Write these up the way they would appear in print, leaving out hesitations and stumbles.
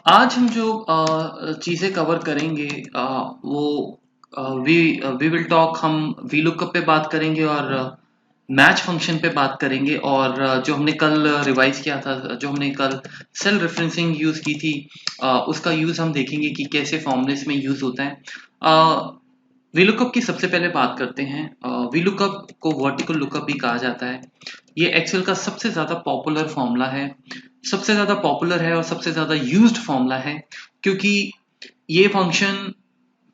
आज हम जो चीज़ें कवर करेंगे वो वी विल टॉक हम वी लुकअप पे बात करेंगे और मैच फंक्शन पे बात करेंगे और जो हमने कल रिवाइज किया था जो हमने कल सेल रेफरेंसिंग यूज़ की थी उसका यूज़ हम देखेंगे कि कैसे फॉर्मूलेस में यूज़ होता है। वी लुकअप की सबसे पहले बात करते हैं। वी लुकअप को वर्टिकल लुकअप भी कहा जाता है। ये एक्सेल का सबसे ज़्यादा पॉपुलर फॉर्मूला है, सबसे ज़्यादा पॉपुलर है और सबसे ज़्यादा यूज्ड फॉर्मूला है, क्योंकि ये फंक्शन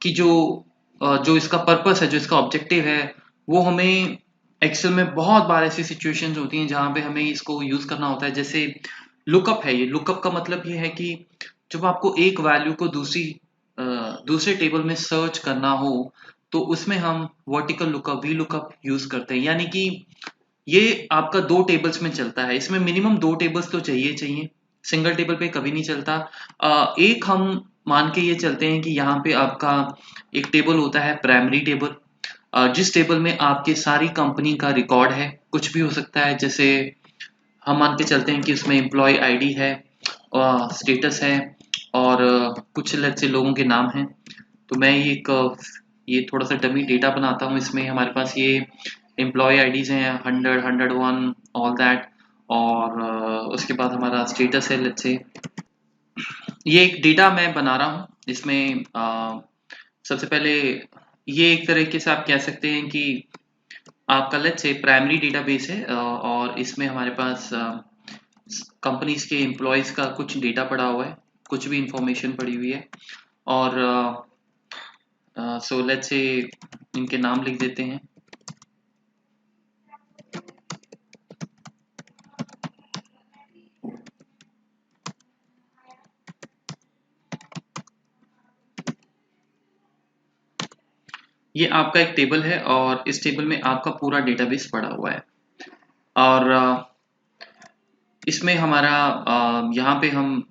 की जो इसका पर्पस है, जो इसका ऑब्जेक्टिव है, वो हमें एक्सेल में बहुत बार ऐसी सिचुएशंस होती हैं जहाँ पे हमें इसको यूज़ करना होता है। जैसे लुकअप है, ये लुकअप का मतलब ये है कि जब आपको एक वैल्यू को दूसरे टेबल में सर्च करना हो, तो उसमें हम vertical lookup, V lookup use करते हैं। यानी कि ये आपका 2 टेबल्स में चलता है। इसमें मिनिमम 2 टेबल्स तो चाहिए चाहिए, सिंगल टेबल पे कभी नहीं चलता। एक हम मान के ये चलते हैं कि यहाँ पे आपका एक टेबल होता है प्राइमरी टेबल, जिस टेबल में आपके सारी कंपनी का रिकॉर्ड है। कुछ भी हो सकता है, जैसे हम मान के चलते हैं कि उसमें एम्प्लॉय आईडी है, स्टेटस है और कुछ लेट्स से लोगों के नाम हैं। तो मैं ये थोड़ा सा डमी डेटा बनाता हूँ। इसमें हमारे पास ये एम्प्लॉय आईडीज हैं 100, 101, ऑल दैट। और उसके बाद हमारा स्टेटस है लेट्स से। ये एक डेटा मैं बना रहा हूँ। इसमें सबसे पहले ये एक तरीके से आप कह सकते हैं कि आपका लेट्स से प्राइमरी डेटाबेस है, और इसमें हमारे पास कंपनीज के एम्प्लॉयज का कुछ डेटा पड़ा हुआ है, कुछ भी इंफॉर्मेशन पड़ी हुई है। और सो लेट्स से इनके नाम लिख देते हैं। ये आपका एक टेबल है और इस टेबल में आपका पूरा डेटाबेस पड़ा हुआ है। और इसमें हमारा यहाँ पे हम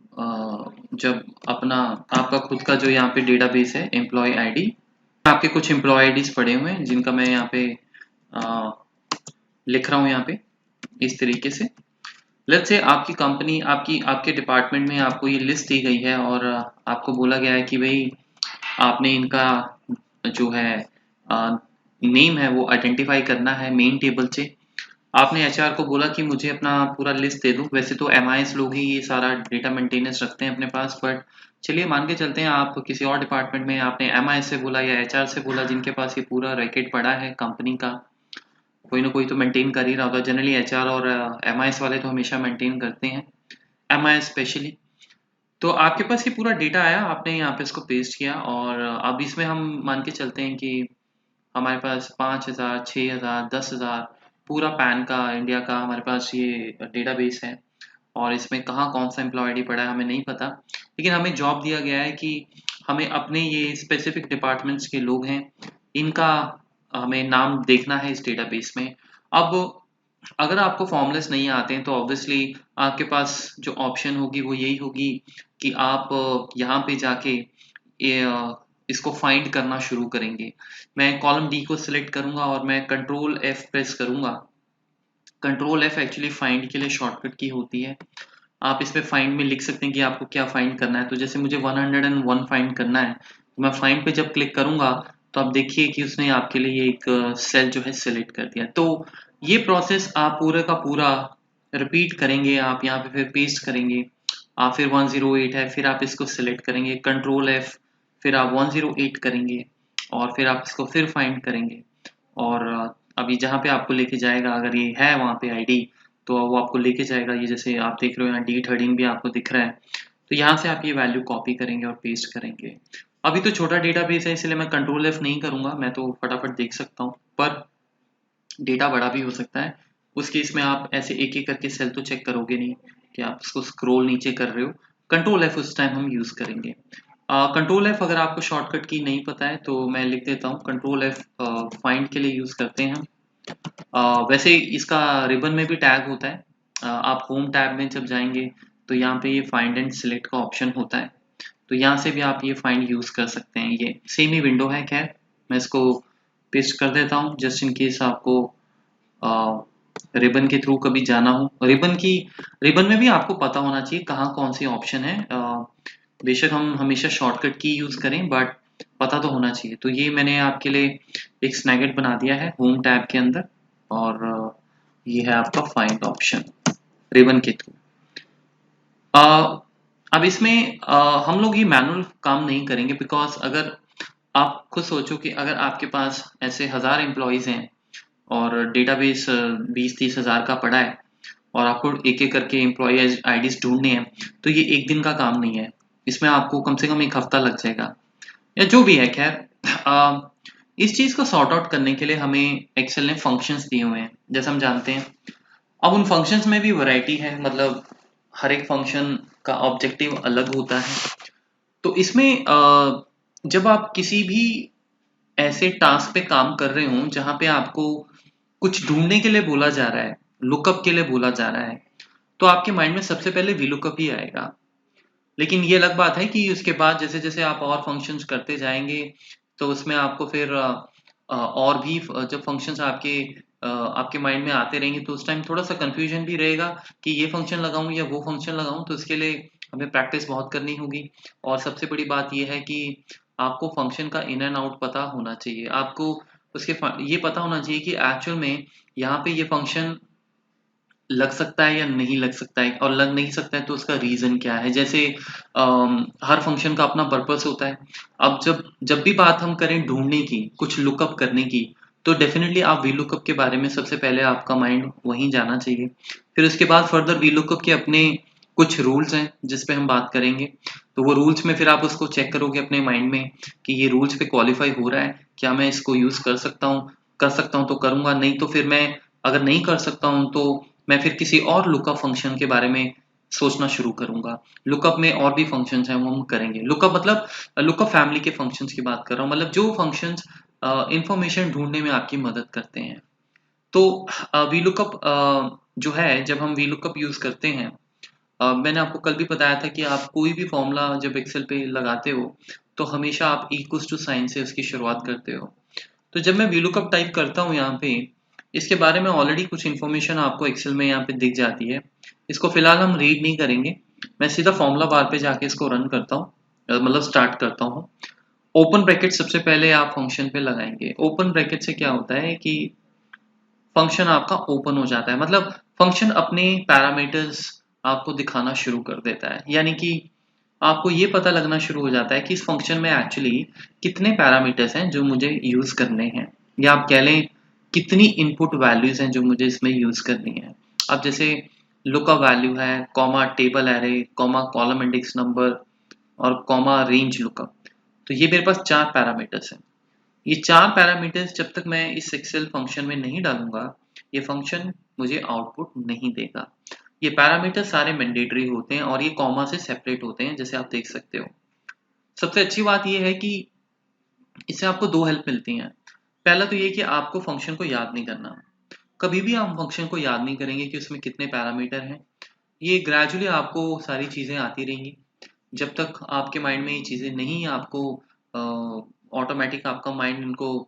जब अपना आपका खुद का जो यहाँ पे डेटाबेस है एम्प्लॉय आईडी, आपके कुछ एम्प्लॉय आईडीज पड़े हुए हैं जिनका मैं यहाँ पे अ, लिख रहा हूँ यहाँ पे इस तरीके से। लेट्स से आपकी कंपनी, आपकी आपके डिपार्टमेंट में आपको ये लिस्ट दी गई है और आपको बोला गया है कि भाई आपने इनका जो है नेम है वो आइडेंटिफाई करना है मेन टेबल से। आपने एचआर को बोला कि मुझे अपना पूरा लिस्ट दे दो। वैसे तो एमआईएस लोग ही ये सारा डेटा मेंटेनेंस रखते हैं अपने पास, बट चलिए मान के चलते हैं आप किसी और डिपार्टमेंट में आपने एमआईएस से बोला या एचआर से बोला, जिनके पास ये पूरा रैकेट पड़ा है कंपनी का। कोई ना कोई तो मेंटेन कर ही रहा होगा। जनरली एचआर और एमआईएस वाले तो हमेशा मेंटेन करते हैं, एमआईएस स्पेशली। तो आपके पास ये पूरा डेटा आया, आपने यहाँ पे इसको पेस्ट किया और अब इसमें हम मान के चलते हैं कि हमारे पास 5,000, 6,000, 10,000 पूरा पैन का इंडिया का हमारे पास ये डेटाबेस है। और इसमें कहाँ कौन सा एम्प्लॉय आईडी पड़ा है हमें नहीं पता, लेकिन हमें जॉब दिया गया है कि हमें अपने ये स्पेसिफिक डिपार्टमेंट्स के लोग हैं, इनका हमें नाम देखना है इस डेटाबेस में। अब अगर आपको फॉर्मूलाज नहीं आते हैं तो ऑब्वियसली आपके पास जो ऑप्शन होगी वो यही होगी कि आप यहाँ पे जाके इसको फाइंड करना शुरू करेंगे। मैं कॉलम डी को सिलेक्ट करूंगा और मैं कंट्रोल एफ प्रेस करूंगा। कंट्रोल एफ एक्चुअली फाइंड के लिए शॉर्टकट की होती है। आप इस पे फाइंड में लिख सकते हैं कि आपको क्या फाइंड करना है। तो जैसे मुझे 101 फाइंड करना है, तो मैं फाइंड पे जब क्लिक करूंगा तो आप देखिए कि उसने आपके लिए एक सेल जो है सिलेक्ट कर दिया। तो ये प्रोसेस आप पूरे का पूरा रिपीट करेंगे। आप यहाँ पे फिर पेस्ट करेंगे, आप फिर 108 है, फिर आप इसको सिलेक्ट करेंगे कंट्रोल एफ, फिर आप 108 करेंगे और फिर आप इसको फिर फाइंड करेंगे। और अभी जहाँ पे आपको लेके जाएगा, अगर ये है वहाँ पे आईडी, तो वो आपको लेके जाएगा। ये जैसे आप देख रहे हो यहाँ D13 भी आपको दिख रहा है। तो यहाँ से आप ये वैल्यू कॉपी करेंगे और पेस्ट करेंगे। अभी तो छोटा डेटाबेस है इसलिए मैं कंट्रोल एफ नहीं करूंगा, मैं तो फटाफट देख सकता हूँ, पर डेटा बड़ा भी हो सकता है। उस केस में आप ऐसे एक एक करके सेल तो चेक करोगे नहीं कि आप इसको स्क्रॉल नीचे कर रहे हो। कंट्रोल एफ उस टाइम हम यूज करेंगे। कंट्रोल एफ अगर आपको शॉर्टकट की नहीं पता है तो मैं लिख देता हूँ। कंट्रोल एफ फाइंड के लिए यूज करते हैं हम। वैसे इसका रिबन में भी टैग होता है। आप होम टैब में जब जाएंगे तो यहाँ पे ये फाइंड एंड सिलेक्ट का ऑप्शन होता है, तो यहाँ से भी आप ये फाइंड यूज कर सकते हैं। ये सेम ही विंडो है। खैर मैं इसको पेस्ट कर देता हूँ जस्ट इन केस आपको रिबन के थ्रू कभी जाना हो। रिबन में भी आपको पता होना चाहिए कहाँ कौन सी ऑप्शन है। बेशक हम हमेशा शॉर्टकट की यूज़ करें, बट पता तो होना चाहिए। तो ये मैंने आपके लिए एक स्नैगेट बना दिया है होम टैब के अंदर, और ये है आपका फाइंड ऑप्शन रिबन के थ्रू। अब इसमें हम लोग ये मैनुअल काम नहीं करेंगे, बिकॉज अगर आप खुद सोचो कि अगर आपके पास ऐसे 1000 एम्प्लॉयज़ हैं और डेटाबेस 20-30 हज़ार का पड़ा है, और आपको एक एक करके एम्प्लॉय आईडीज ढूंढने हैं, तो ये एक दिन का काम नहीं है। इसमें आपको कम से कम एक हफ्ता लग जाएगा, या जो भी है। खैर, इस चीज़ को सॉर्ट आउट करने के लिए हमें एक्सेल ने फंक्शंस दिए हुए हैं, जैसे हम जानते हैं। अब उन फंक्शंस में भी वैरायटी है, मतलब हर एक फंक्शन का ऑब्जेक्टिव अलग होता है। तो इसमें जब आप किसी भी ऐसे टास्क पे काम कर रहे हो जहाँ पे आपको कुछ ढूंढने के लिए बोला जा रहा है, लुकअप के लिए बोला जा रहा है, तो आपके माइंड में सबसे पहले वीलुकअप ही आएगा। लेकिन ये अलग बात है कि उसके बाद जैसे-जैसे आप और फंक्शंस करते जाएँगे, तो उसमें आपको फिर और भी जब फंक्शंस आपके माइंड में आते रहेंगे, तो उस टाइम थोड़ा-सा कन्फ्यूजन भी रहेगा कि ये फंक्शन लगाऊँ या वो फंक्शन लगाऊँ, तो इसके लिए हमें प्रैक्टिस बहुत करनी होगी। और सबसे बड़ी बात ये है कि आपको फंक्शन का इन एंड आउट पता होना चाहिए। आपको उसके ये पता होना चाहिए कि एक्चुअल में यहाँ पे ये फंक्शन लग सकता है या नहीं लग सकता है, और लग नहीं सकता है तो उसका रीज़न क्या है। जैसे हर फंक्शन का अपना पर्पस होता है। अब जब जब भी बात हम करें ढूँढने की, कुछ लुकअप करने की, तो डेफ़िनिटली आप वीलुकअप के बारे में सबसे पहले आपका माइंड वहीं जाना चाहिए। फिर उसके बाद फर्दर वीलुकअप के अपने कुछ रूल्स हैं जिस पे हम बात करेंगे। तो वो रूल्स में फिर आप उसको चेक करोगे अपने माइंड में कि ये रूल्स पे क्वालीफाई हो रहा है, क्या मैं इसको यूज़ कर सकता हूँ? कर सकता हूँ तो करूँगा, नहीं तो फिर मैं अगर नहीं कर सकता हूँ तो मैं फिर किसी और लुकअप फंक्शन के बारे में सोचना शुरू करूँगा। लुकअप में और भी फंक्शंस हैं, वो हम करेंगे। लुकअप मतलब लुकअप फैमिली के फंक्शंस की बात कर रहा हूँ, मतलब जो फंक्शंस इन्फॉर्मेशन ढूँढने में आपकी मदद करते हैं। तो वीलुकअप जो है, जब हम वीलुकअप यूज़ करते हैं, मैंने आपको कल भी बताया था कि आप कोई भी फ़ॉर्मूला जब एक्सेल पे लगाते हो, तो हमेशा आप इक्वल्स टू साइन से उसकी शुरुआत करते हो। तो जब मैं वीलुकअप टाइप करता हूँ यहाँ पे, इसके बारे में ऑलरेडी कुछ इन्फॉर्मेशन आपको एक्सेल में यहाँ पे दिख जाती है। इसको फिलहाल हम रीड नहीं करेंगे। मैं सीधा फॉर्मूला बार पे जाके इसको रन करता हूँ, मतलब स्टार्ट करता हूँ। ओपन ब्रैकेट सबसे पहले आप फंक्शन पे लगाएंगे। ओपन ब्रैकेट से क्या होता है कि फंक्शन आपका ओपन हो जाता है, मतलब फंक्शन अपने पैरामीटर्स आपको दिखाना शुरू कर देता है। यानी कि आपको ये पता लगना शुरू हो जाता है कि इस फंक्शन में एक्चुअली कितने पैरामीटर्स हैं जो मुझे यूज़ करने हैं, या आप कह लें कितनी इनपुट वैल्यूज़ हैं जो मुझे इसमें यूज़ करनी है। अब जैसे लुकअप वैल्यू है, comma table array, comma column index number, और कॉमा रेंज लुकअप। तो ये मेरे पास 4 पैरामीटर्स हैं। ये 4 पैरामीटर्स जब तक मैं इस एक्सेल फंक्शन में नहीं डालूँगा, ये फंक्शन मुझे आउटपुट नहीं देगा। ये पैरामीटर सारे मैंडेटरी होते हैं और ये कॉमा से सेपरेट होते हैं, जैसे आप देख सकते हो। सबसे अच्छी बात ये है कि इससे आपको 2 हेल्प मिलती हैं। पहला तो ये कि आपको फंक्शन को याद नहीं करना। कभी भी आप फंक्शन को याद नहीं करेंगे कि उसमें कितने पैरामीटर हैं। ये ग्रेजुअली आपको सारी चीज़ें आती रहेंगी। जब तक आपके माइंड में ये चीज़ें नहीं आपको ऑटोमेटिक आपका माइंड इनको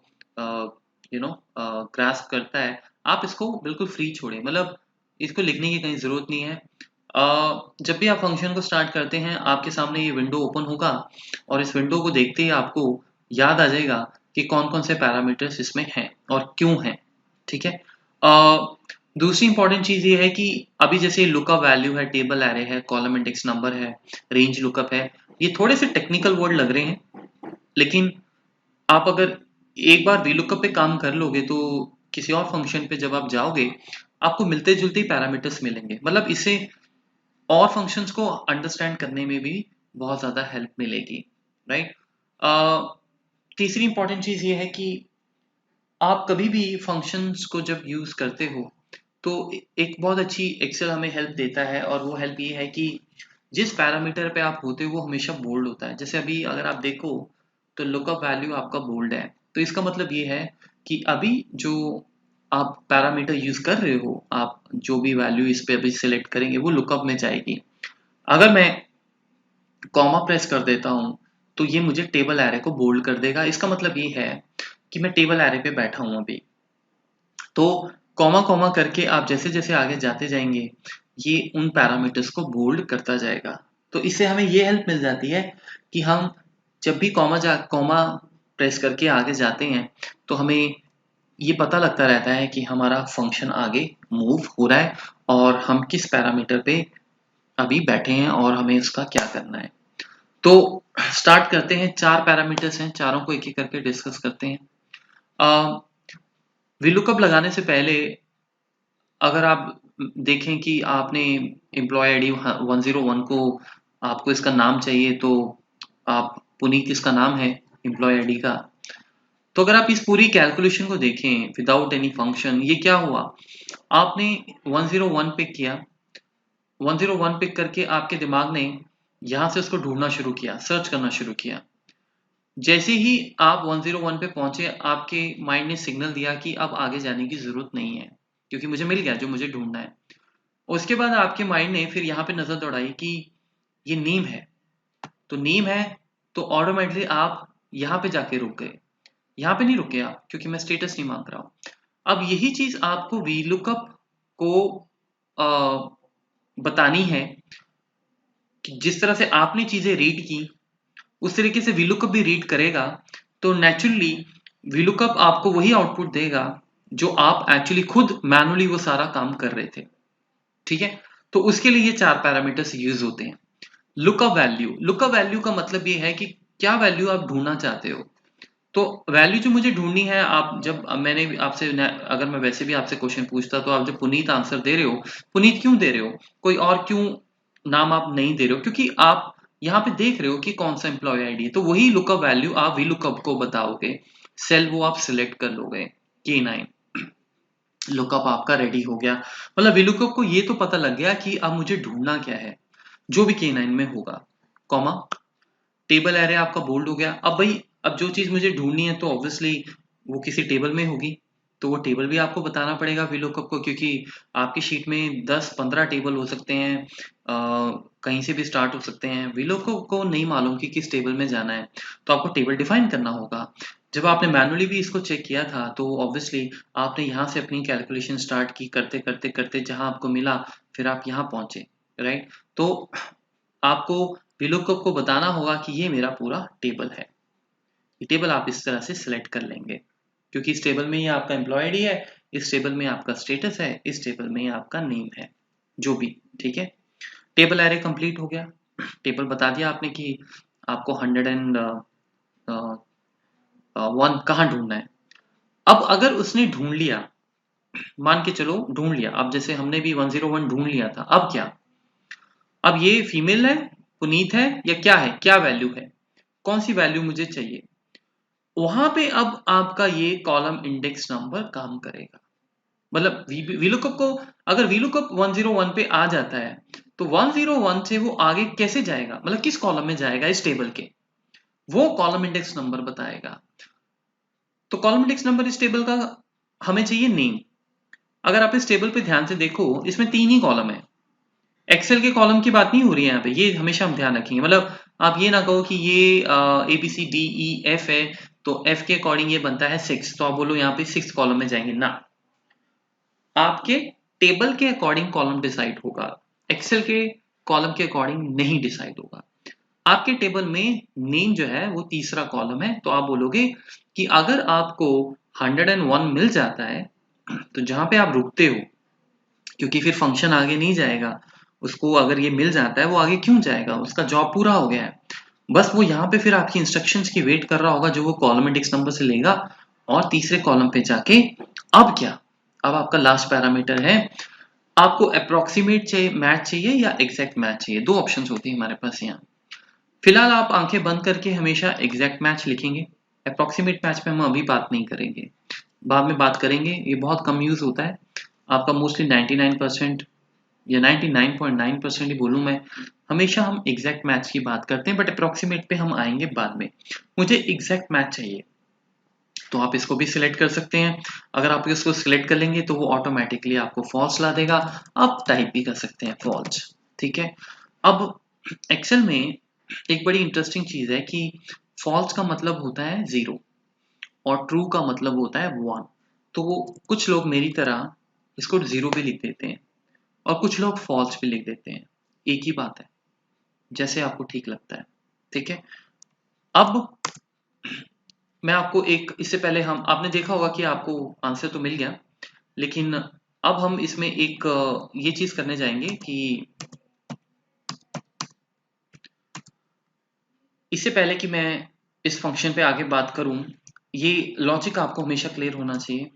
ग्रास्प करता है, आप इसको बिल्कुल फ्री छोड़ें। मतलब इसको लिखने की कहीं ज़रूरत नहीं है। जब भी आप फंक्शन को स्टार्ट करते हैं, आपके सामने ये विंडो ओपन होगा, और इस विंडो को देखते ही आपको याद आ जाएगा कि कौन-कौन से पैरामीटर्स इसमें हैं और क्यों हैं, ठीक है? दूसरी इंपॉर्टेंट चीज़ ये है कि अभी जैसे लुकअप वैल्यू है, टेबल एरे है, कॉलम इंडेक्स नंबर है, रेंज लुकअप है, ये थोड़े से टेक्निकल वर्ड लग रहे हैं, लेकिन आप अगर एक बार वीलुकअप पे काम कर लोगे, तो किसी और फंक्शन पे जब आप जाओगे, आपको मिलते-जुलते ही पैरामीटर्स मिलेंगे। मतलब इससे और फंक्शंस को अंडरस्टैंड करने में भी बहुत ज़्यादा हेल्प मिलेगी, राइट? तीसरी इंपॉर्टेंट चीज़ ये है कि आप कभी भी फंक्शंस को जब यूज़ करते हो, तो एक बहुत अच्छी एक्सेल हमें हेल्प देता है, और वो हेल्प ये है कि जिस पैरामीटर पे आप होते हो वो हमेशा बोल्ड होता है। जैसे अभी अगर आप देखो, तो लुकअप वैल्यू आपका बोल्ड है। तो इसका मतलब ये है कि अभी जो आप पैरामीटर यूज़ कर रहे हो, आप जो भी वैल्यू इस पे अभी सिलेक्ट करेंगे वो लुकअप में जाएगी। अगर मैं कॉमा प्रेस कर देता हूँ, तो ये मुझे टेबल एरे को बोल्ड कर देगा। इसका मतलब ये है कि मैं टेबल एरे पे बैठा हूँ अभी। तो कॉमा कॉमा करके आप जैसे-जैसे आगे जाते जाएँगे, ये उन पैरामीटर्स को बोल्ड करता जाएगा। तो इससे हमें ये हेल्प मिल जाती है कि हम जब भी कॉमा प्रेस करके आगे जाते हैं तो हमें ये पता लगता रहता है कि हमारा फंक्शन आगे मूव हो रहा है और हम किस पैरामीटर पे अभी बैठे हैं और हमें उसका क्या करना है। तो स्टार्ट करते हैं। 4 पैरामीटर्स हैं, चारों को एक एक करके डिस्कस करते हैं। VLOOKUP लगाने से पहले अगर आप देखें कि आपने एम्प्लॉय आईडी 101 को आपको इसका नाम चाहिए, तो आप पुनीत इसका नाम है एम्प्लॉय आईडी का। तो अगर आप इस पूरी कैलकुलेशन को देखें विदाउट एनी फंक्शन, ये क्या हुआ, आपने 101 पिक किया, 101 पिक करके आपके दिमाग ने यहां से उसको ढूंढना शुरू किया, सर्च करना शुरू किया। जैसे ही आप 101 पे पहुंचे, आपके माइंड ने सिग्नल दिया कि अब आगे जाने की जरूरत नहीं है क्योंकि मुझे मिल गया जो मुझे ढूंढना है। उसके बाद आपके माइंड ने फिर यहाँ पे नजर दौड़ाई कि ये नेम है, तो नेम है तो ऑटोमेटिकली आप यहाँ पे जाके रुक गए। यहाँ पे नहीं रुके आप, क्योंकि मैं स्टेटस नहीं मांग रहा हूँ। अब यही चीज आपको VLOOKUP को बतानी है कि जिस तरह से आपने चीजें रीड की उस तरीके से VLOOKUP भी रीड करेगा। तो नेचुरली VLOOKUP आपको वही आउटपुट देगा जो आप एक्चुअली खुद मैनुअली वो सारा काम कर रहे थे। ठीक है, तो उसके लिए ये 4 पैरामीटर्स यूज होते हैं। लुकअप वैल्यू का मतलब ये है कि क्या वैल्यू आप ढूंढना चाहते हो। तो वैल्यू जो मुझे ढूंढनी है, आप जब मैंने भी आपसे अगर मैं वैसे भी आपसे क्वेश्चन पूछता तो आप जब पुनीत आंसर दे रहे हो, पुनीत क्यों दे रहे हो, कोई और क्यों नाम आप नहीं दे रहे हो, क्योंकि आप यहाँ पे देख रहे हो कि कौन सा एम्प्लॉय आईडी है। तो वही लुकअप वैल्यू आप VLOOKUP को बताओगे, सेल वो आप सिलेक्ट कर लोगे, K9 लुकअप आपका रेडी हो गया। मतलब VLOOKUP को ये तो पता लग गया कि अब मुझे ढूंढना क्या है, जो भी K9 में होगा, कॉमा टेबल एरे आपका बोल्ड हो गया। अब भाई, अब जो चीज मुझे ढूंढनी है तो ऑब्वियसली वो किसी टेबल में होगी, तो वो टेबल भी आपको बताना पड़ेगा VLOOKUP को, क्योंकि आपकी शीट में 10-15 टेबल हो सकते हैं, कहीं से भी स्टार्ट हो सकते हैं। VLOOKUP को नहीं मालूम कि किस टेबल में जाना है, तो आपको टेबल डिफाइन करना होगा। जब आपने मैनुअली भी इसको चेक किया था तो ऑब्वियसली आपने यहाँ से अपनी कैलकुलेशन स्टार्ट की, करते करते करते जहां आपको मिला फिर आप यहाँ पहुंचे, राइट। तो आपको VLOOKUP को बताना होगा कि ये मेरा पूरा टेबल है। ये टेबल आप इस तरह से सिलेक्ट कर लेंगे, क्योंकि इस टेबल में ये आपका एम्प्लॉय आईडी है, इस टेबल में आपका स्टेटस है, इस टेबल में आपका नेम है, जो भी। ठीक है, टेबल एरे कंप्लीट हो गया। टेबल बता दिया आपने कि आपको 101 कहाँ ढूंढना है। अब अगर उसने ढूंढ लिया, मान के चलो ढूंढ लिया, अब जैसे हमने भी 101 ढूंढ लिया था, अब क्या, अब ये फीमेल है, पुनीत है, या क्या है, क्या वैल्यू है, कौन सी वैल्यू मुझे चाहिए, वहां पे अब आपका ये कॉलम इंडेक्स नंबर काम करेगा। मतलब VLOOKUP को, अगर VLOOKUP 101 पे आ जाता है तो 101 से वो आगे कैसे जाएगा, मतलब किस कॉलम में जाएगा इस टेबल के, वो कॉलम इंडेक्स नंबर बताएगा। तो कॉलम इंडेक्स नंबर इस टेबल का हमें चाहिए नेम। अगर आप इस टेबल पे ध्यान से देखो, इसमें 3 ही कॉलम है। एक्सेल के कॉलम की बात नहीं हो रही है यहाँ पे, ये हमेशा हम ध्यान रखेंगे। मतलब आप ये ना कहो कि ये ABCDEF है तो F के अकॉर्डिंग ये बनता है 6, तो आप बोलो यहाँ पे 6 कॉलम में जाएंगे ना, आपके टेबल के अकॉर्डिंग कॉलम डिसाइड होगा, एक्सेल के कॉलम के अकॉर्डिंग नहीं डिसाइड होगा। आपके टेबल में नेम जो है वो तीसरा कॉलम है, तो आप बोलोगे कि अगर आपको 101 मिल जाता है तो जहां पे आप रुकते हो, क्योंकि फिर फंक्शन आगे नहीं जाएगा, उसको अगर ये मिल जाता है वो आगे क्यों जाएगा, उसका जॉब पूरा हो गया है। बस वो यहाँ पे फिर आपकी इंस्ट्रक्शंस की वेट कर रहा होगा जो वो कॉलम इंडेक्स नंबर से लेगा, और तीसरे कॉलम पे जाके अब क्या, अब आपका लास्ट पैरामीटर है, आपको अप्रोक्सीमेट चाहिए, मैच चाहिए या एग्जैक्ट मैच चाहिए। दो ऑप्शंस होती है हमारे पास यहाँ। फिलहाल आप आंखें बंद करके हमेशा एग्जैक्ट मैच लिखेंगे। अप्रोक्सीमेट मैच पे हम अभी बात नहीं करेंगे, बाद में बात करेंगे, ये बहुत कम यूज होता है। आपका मोस्टली 99% या 99.9% ही बोलूँ मैं, हमेशा हम एग्जैक्ट मैच की बात करते हैं, बट अप्रोक्सीमेट पे हम आएंगे बाद में। मुझे एग्जैक्ट मैच चाहिए, तो आप इसको भी सिलेक्ट कर सकते हैं। अगर आप इसको सिलेक्ट कर लेंगे तो वो ऑटोमेटिकली आपको फॉल्स ला देगा। आप टाइप भी कर सकते हैं फॉल्स। ठीक है, अब एक्सेल में एक बड़ी इंटरेस्टिंग चीज है कि फॉल्स का मतलब होता है 0 और ट्रू का मतलब होता है 1। तो वो कुछ लोग मेरी तरह इसको 0 भी लिख देते हैं और कुछ लोग फॉल्स भी लिख देते हैं, एक ही बात है। जैसे आपको ठीक लगता है। ठीक है, अब मैं आपको एक, इससे पहले हम, आपने देखा होगा कि आपको आंसर तो मिल गया, लेकिन अब हम इसमें एक ये चीज करने जाएंगे कि इससे पहले कि मैं इस फंक्शन पे आगे बात करूं, ये लॉजिक आपको हमेशा क्लियर होना चाहिए।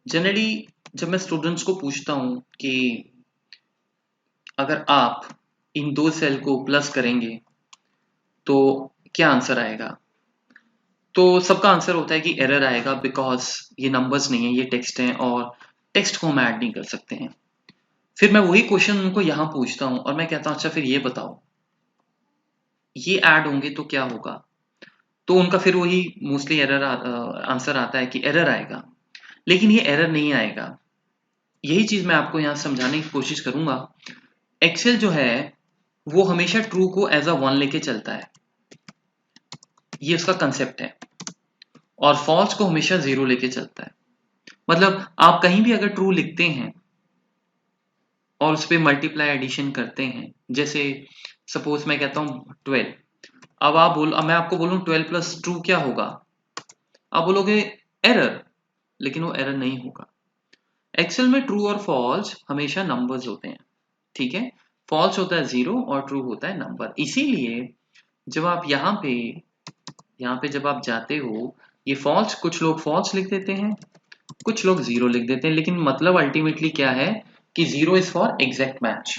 जनरली जब मैं स्टूडेंट्स को पूछता हूं कि अगर आप इन दो सेल को प्लस करेंगे तो क्या आंसर आएगा, तो सबका आंसर होता है कि एरर आएगा, बिकॉज ये नंबर्स नहीं है, ये टेक्स्ट है और टेक्स्ट को हम ऐड नहीं कर सकते हैं। फिर मैं वही क्वेश्चन उनको यहाँ पूछता हूँ और मैं कहता हूँ अच्छा फिर ये बताओ, ये ऐड होंगे तो क्या होगा, तो उनका फिर वही मोस्टली एरर आंसर आता है कि एरर आएगा। लेकिन ये एरर नहीं आएगा, यही चीज मैं आपको यहाँ समझाने की कोशिश करूंगा। एक्सेल जो है वो हमेशा ट्रू को एज अ वन लेके चलता है, ये उसका कंसेप्ट है, और फॉल्स को हमेशा जीरो लेके चलता है। मतलब आप कहीं भी अगर ट्रू लिखते हैं और उस पर मल्टीप्लाई एडिशन करते हैं, जैसे सपोज मैं कहता हूँ 12, अब मैं आपको बोलूँ 12 प्लस 2 क्या होगा, आप बोलोगे एरर, लेकिन वो एरर नहीं होगा। एक्सेल में ट्रू और फॉल्स हमेशा नंबर्स होते हैं। ठीक है, फॉल्स होता है जीरो और ट्रू होता है नंबर। इसीलिए जब आप यहाँ पे जब आप जाते हो, ये फॉल्स, कुछ लोग फॉल्स लिख देते हैं, कुछ लोग जीरो लिख देते हैं, लेकिन मतलब अल्टीमेटली क्या है कि zero is for exact match.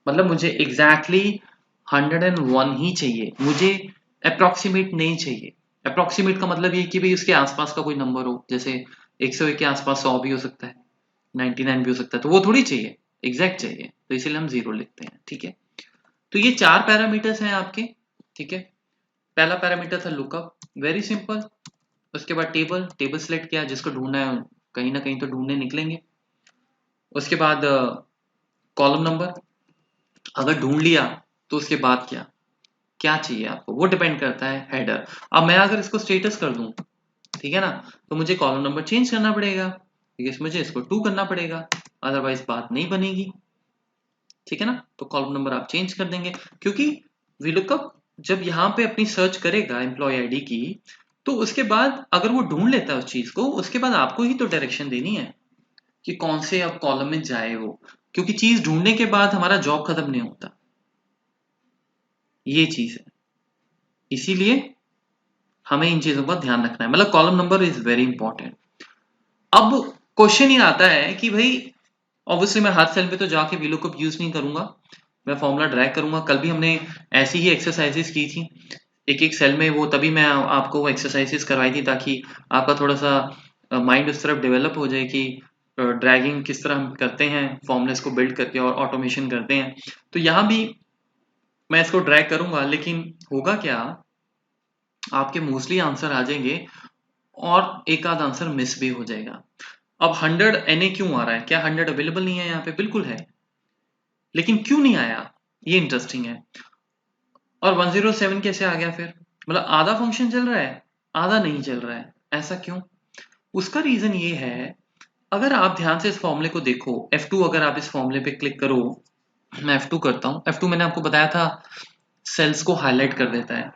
मतलब मुझे एग्जैक्टली 101 ही चाहिए, मुझे अप्रोक्सीमेट नहीं चाहिए। अप्रोक्सीमेट का मतलब ये कि भाई उसके आसपास का कोई नंबर हो, जैसे 101 के आसपास 100 भी हो सकता है, 99 भी हो सकता है, तो वो थोड़ी चाहिए, एग्जैक्ट चाहिए, तो इसीलिए हम जीरो लिखते हैं। ठीक है, तो ये 4 पैरामीटर्स हैं आपके। ठीक है, पहला पैरामीटर था लुकअप, वेरी सिंपल। उसके बाद टेबल, टेबल सेलेक्ट किया, जिसको ढूंढना है कहीं ना कहीं तो ढूंढने निकलेंगे। उसके बाद कॉलम नंबर, अगर ढूंढ लिया तो उसके बाद क्या क्या चाहिए आपको, वो डिपेंड करता है हेडर। अब मैं अगर इसको स्टेटस कर दूं, ठीक है ना, तो मुझे कॉलम नंबर चेंज करना पड़ेगा, ठीक, मुझे इसको 2 करना पड़ेगा, अदरवाइज बात नहीं बनेगी। ठीक है ना, तो कॉलम नंबर आप चेंज कर देंगे, क्योंकि वीलुकअप जब यहाँ पे अपनी सर्च करेगा एम्प्लॉय आईडी की, तो उसके बाद अगर वो ढूंढ लेता है उस चीज को, उसके बाद आपको ही तो डायरेक्शन देनी है कि कौन से अब कॉलम में जाए वो, क्योंकि चीज ढूंढने के बाद हमारा जॉब खत्म नहीं होता, ये चीज है। इसीलिए हमें इन चीजों का ध्यान रखना है, मतलब column number is very important. अब क्वेश्चन ये आता है कि भाई ऑब्वियसली मैं हर सेल पे तो जाके वीलुकअप यूज नहीं करूंगा, मैं फॉर्मूला ड्रैग करूंगा। कल भी हमने ऐसी ही एक्सरसाइजेस की थी एक एक सेल में, वो तभी मैं आपको वो एक्सरसाइजेस करवाई थी ताकि आपका थोड़ा सा माइंड उस तरफ डेवलप हो जाए कि ड्रैगिंग किस तरह हम करते हैं, फॉर्मूलेस को बिल्ड करके और ऑटोमेशन करते हैं। तो यहाँ भी मैं इसको ड्रैग करूंगा, लेकिन होगा क्या, आपके मोस्टली आंसर आ जाएंगे और एक आध आंसर मिस भी हो जाएगा। अब 100 NA क्यों आ रहा है, क्या 100 अवेलेबल नहीं है यहाँ पे, बिल्कुल है, लेकिन क्यों नहीं आया, ये इंटरेस्टिंग है। और 107 कैसे आ गया फिर, मतलब आधा फंक्शन चल रहा है, आधा नहीं चल रहा है, ऐसा क्यों? उसका रीजन ये है, अगर आप ध्यान से इस फॉर्मूले को देखो, F2 अगर आप इस फॉर्मूले पे क्लिक करो, मैं F2 करता हूँ, F2 मैंने आपको बताया था सेल्स को हाईलाइट कर देता है,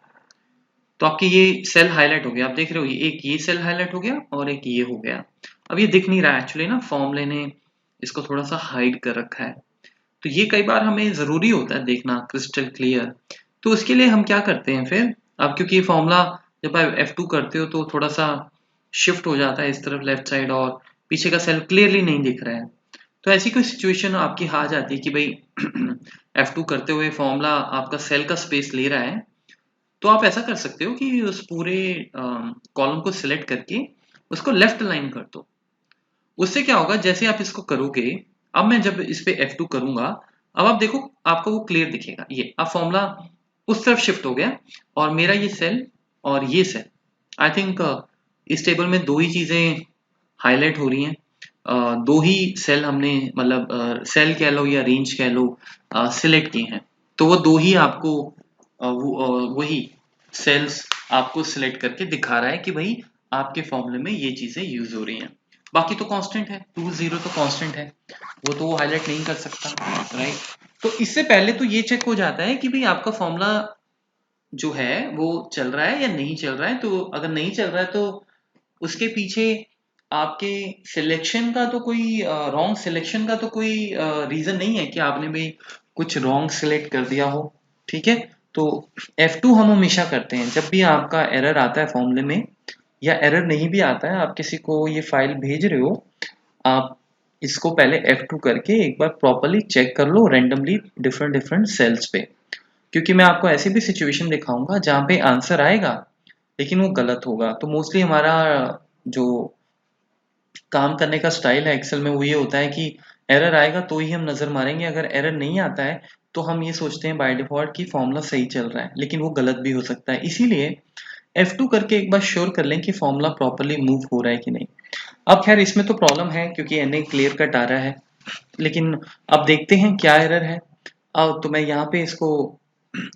तो आपकी ये सेल हाईलाइट हो गया, आप देख रहे हो, एक ये सेल हाईलाइट हो गया और एक ये हो गया। अब ये दिख नहीं रहा एक्चुअली ना, फॉर्मूले ने इसको थोड़ा सा हाइड कर रखा है, तो ये कई बार हमें जरूरी होता है देखना क्रिस्टल क्लियर। तो उसके लिए हम क्या करते हैं फिर, अब क्योंकि ये फॉर्मूला जब आप F2 करते हो तो थोड़ा सा शिफ्ट हो जाता है इस तरफ लेफ्ट साइड, और पीछे का सेल क्लियरली नहीं दिख रहा है, तो ऐसी कोई सिचुएशन आपकी आ जाती है कि भाई F2 करते हुए फॉर्मूला आपका सेल का स्पेस ले रहा है, तो आप ऐसा कर सकते हो कि उस पूरे कॉलम को सिलेक्ट करके उसको लेफ्ट लाइन कर दो। उससे क्या होगा, जैसे आप इसको करोगे, अब मैं जब इस पे F2 करूंगा, अब आप देखो आपको वो क्लियर दिखेगा, ये अब फॉर्मूला उस तरफ शिफ्ट हो गया और मेरा ये सेल और ये सेल, आई थिंक इस टेबल में दो ही चीजें हाईलाइट हो रही हैं, दो ही सेल हमने, मतलब सेल कह लो या रेंज कह लो, सिलेक्ट किए हैं, तो वो दो ही आपको वही सेल्स आपको सिलेक्ट करके दिखा रहा है कि भाई आपके फॉर्मूले में ये चीजें यूज हो रही हैं। बाकी तो कांस्टेंट है, 2 0 तो कांस्टेंट है, वो तो वो हाईलाइट नहीं कर सकता, राइट। तो इससे पहले तो ये चेक हो जाता है कि भाई आपका फॉर्मूला जो है वो चल रहा है या नहीं चल रहा है। तो अगर नहीं चल रहा है तो उसके पीछे आपके सिलेक्शन का तो कोई रॉन्ग सिलेक्शन का तो कोई रीजन नहीं है कि आपने भी कुछ रॉन्ग सिलेक्ट कर दिया हो। ठीक है, तो F2 हम हमेशा करते हैं जब भी आपका एरर आता है फॉर्मूले में, या एरर नहीं भी आता है, आप किसी को ये फाइल भेज रहे हो, आप इसको पहले F2 करके एक बार प्रॉपरली चेक कर लो रैंडमली डिफरेंट डिफरेंट सेल्स पे। क्योंकि मैं आपको ऐसी भी सिचुएशन दिखाऊंगा जहाँ पे आंसर आएगा लेकिन वो गलत होगा। तो मोस्टली हमारा जो काम करने का स्टाइल है एक्सेल में वो ये होता है कि एरर आएगा तो ही हम नजर मारेंगे, अगर एरर नहीं आता है तो हम ये सोचते हैं बाय डिफॉल्ट कि फॉर्मूला सही चल रहा है, लेकिन वो गलत भी हो सकता है। इसीलिए F2 करके एक बार श्योर कर लें कि फॉर्मूला प्रॉपरली मूव हो रहा है कि नहीं। अब खैर इसमें तो प्रॉब्लम है क्योंकि NA क्लियर कट आ रहा है, लेकिन अब देखते हैं क्या एरर है। अब तो मैं यहाँ पे इसको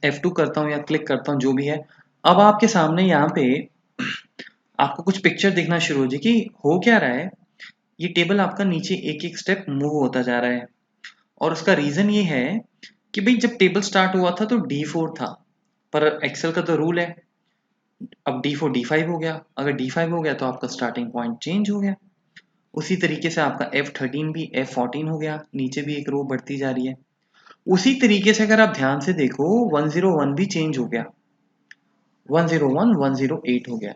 F2 करता हूँ या क्लिक करता हूँ जो भी है। अब आपके सामने यहाँ पे आपको कुछ पिक्चर दिखना शुरू हो जाएगी। हो क्या रहा है, ये टेबल आपका नीचे एक एक स्टेप मूव होता जा रहा है, और उसका रीजन ये है कि भाई जब टेबल स्टार्ट हुआ था तो D4 था, पर एक्सेल का तो रूल है अब D4 D5 हो गया। अगर D5 हो गया तो आपका स्टार्टिंग पॉइंट चेंज हो गया। उसी तरीके से आपका F13 भी F14 हो गया, नीचे भी एक रो बढ़ती जा रही है। उसी तरीके से अगर आप ध्यान से देखो 101 भी चेंज हो गया, 101 108 हो गया।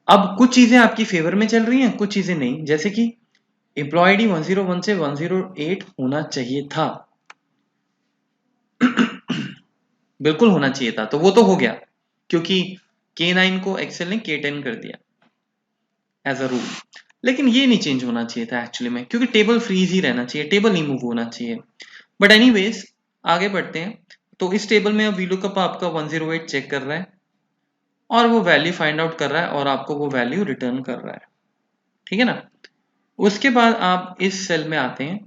अब कुछ चीजें आपकी फेवर में चल रही हैं, कुछ चीजें नहीं, जैसे कि एम्प्लॉय आईडी 101 से 108 होना चाहिए था बिल्कुल होना चाहिए था, तो वो तो हो गया क्योंकि K9 को एक्सेल ने K10 कर दिया एज अ रूल। लेकिन ये नहीं चेंज होना चाहिए था एक्चुअली में, क्योंकि टेबल फ्रीज ही रहना चाहिए, टेबल नहीं मूव होना चाहिए। बट एनीवेज आगे बढ़ते हैं। तो इस टेबल में अब VLOOKUP आपका 108 चेक कर रहा है और वो वैल्यू फाइंड आउट कर रहा है और आपको वो वैल्यू रिटर्न कर रहा है। ठीक है ना। उसके बाद आप इस सेल में आते हैं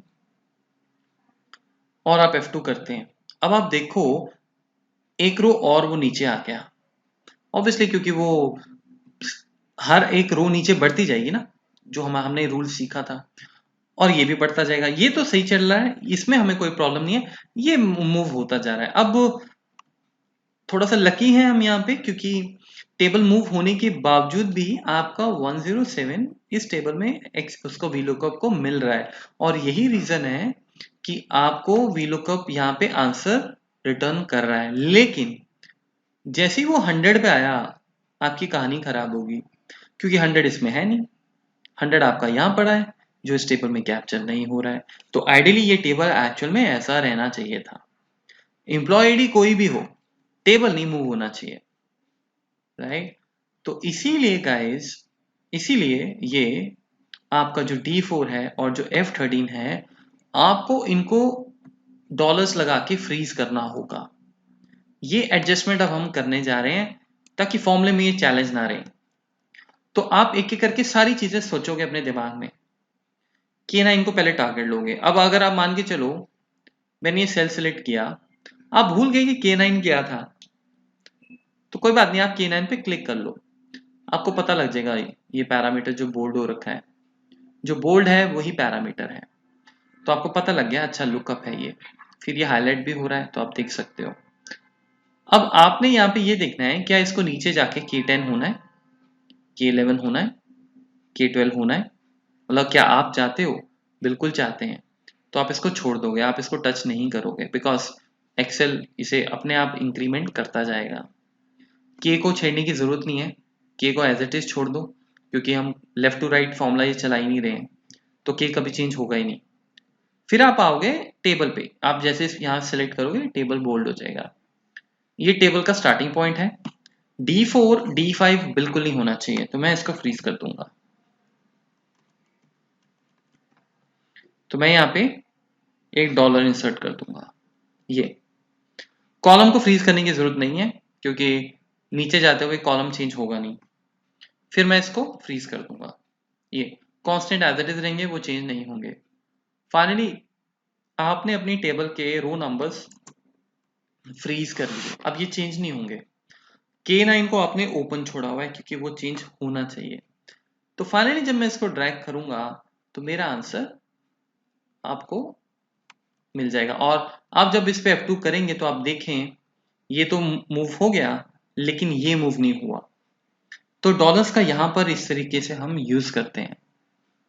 और आप F2 करते हैं। अब आप देखो एक रो और वो नीचे आ गया, ऑब्वियसली क्योंकि वो हर एक रो नीचे बढ़ती जाएगी ना, जो हमने रूल सीखा था, और ये भी बढ़ता जाएगा। ये तो सही चल रहा है, इसमें हमें कोई प्रॉब्लम नहीं है, ये मूव होता जा रहा है। अब थोड़ा सा लकी है हम यहाँ पे, क्योंकि टेबल मूव होने के बावजूद भी आपका 107 इस टेबल में उसको VLOOKUP को मिल रहा है, और यही रीजन है कि आपको VLOOKUP यहाँ पे आंसर रिटर्न कर रहा है। लेकिन जैसे ही वो 100 पे आया आपकी कहानी खराब होगी, क्योंकि 100 इसमें है नहीं, 100 आपका यहाँ पड़ा है जो इस टेबल में कैप्चर नहीं हो रहा है। तो आइडियली ये टेबल एक्चुअल में ऐसा रहना चाहिए था, एम्प्लॉय आईडी कोई भी हो, टेबल नहीं मूव होना चाहिए, राइट। तो इसीलिए गाइस, इसीलिए ये आपका जो D4 है और जो F13 है, आपको इनको डॉलर्स लगा के फ्रीज करना होगा। ये एडजस्टमेंट अब हम करने जा रहे हैं ताकि फॉर्मूले में ये चैलेंज ना रहे। तो आप एक एक करके सारी चीजें सोचोगे अपने दिमाग में। K9 को पहले टारगेट लोगे। अब अगर आप मान के चलो मैंने ये सेल सेलेक्ट किया, आप भूल गए कि K9 क्या था, तो कोई बात नहीं, आप K9 पे क्लिक कर लो, आपको पता लग जाएगा ये पैरामीटर जो बोल्ड हो रखा है, जो बोल्ड है वही पैरामीटर है। तो आपको पता लग गया, अच्छा लुकअप है ये, फिर ये हाईलाइट भी हो रहा है तो आप देख सकते हो। अब आपने यहाँ पे ये देखना है क्या इसको नीचे जाके K10 होना है, K11 होना है, K12 होना है, मतलब क्या आप चाहते हो? बिल्कुल चाहते हैं, तो आप इसको छोड़ दोगे, आप इसको टच नहीं करोगे, बिकॉज एक्सेल इसे अपने आप इंक्रीमेंट करता जाएगा। के को छेड़ने की जरूरत नहीं है, के को एज इट इज छोड़ दो, क्योंकि हम लेफ्ट टू राइट फॉर्मूला ये चला ही नहीं रहे हैं, तो के कभी चेंज होगा ही नहीं। फिर आप आओगे टेबल पे, आप जैसे यहाँ सेलेक्ट करोगे टेबल बोल्ड हो जाएगा। ये टेबल का स्टार्टिंग पॉइंट है। D4 D5 बिल्कुल नहीं होना चाहिए, तो मैं इसको फ्रीज कर दूंगा। तो मैं यहाँ पे एक डॉलर इंसर्ट कर दूंगा। ये कॉलम को फ्रीज करने की जरूरत नहीं है क्योंकि नीचे जाते हुए कॉलम चेंज होगा नहीं। फिर मैं इसको फ्रीज कर दूंगा, ये कांस्टेंट एज इट इज रहेंगे, वो चेंज नहीं होंगे। फाइनली आपने अपनी टेबल के रो नंबर्स फ्रीज कर लिए, अब ये चेंज नहीं होंगे। K9 को आपने ओपन छोड़ा हुआ है क्योंकि वो चेंज होना चाहिए। तो फाइनली जब मैं इसको ड्रैग करूंगा तो मेरा आंसर आपको मिल जाएगा। और आप जब इस पे F2 करेंगे तो आप देखें ये तो मूव हो गया, लेकिन ये मूव नहीं हुआ। तो डॉलर्स का यहाँ पर इस तरीके से हम यूज करते हैं।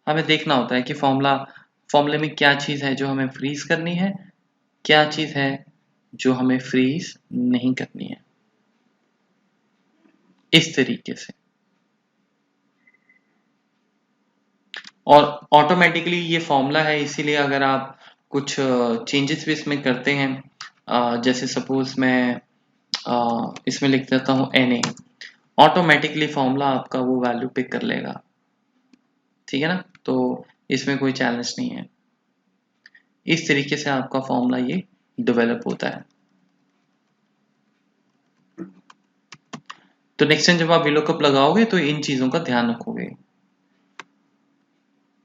हमें देखना होता है कि फॉर्मूले में क्या चीज है जो हमें फ्रीज करनी है, क्या चीज है जो हमें फ्रीज नहीं करनी है, इस तरीके से। और ऑटोमेटिकली ये फॉर्मूला है, इसीलिए अगर आप कुछ चेंजेस भी इसमें करते हैं, जैसे सपोज मैं इसमें लिख देता हूँ Na, ऑटोमेटिकली फॉर्मूला आपका वो वैल्यू पिक कर लेगा, ठीक है ना। तो इसमें कोई चैलेंज नहीं है। इस तरीके से आपका फॉर्मूला ये डेवलप होता है। तो नेक्स्ट टाइम जब आप VLOOKUP लगाओगे तो इन चीजों का ध्यान रखोगे।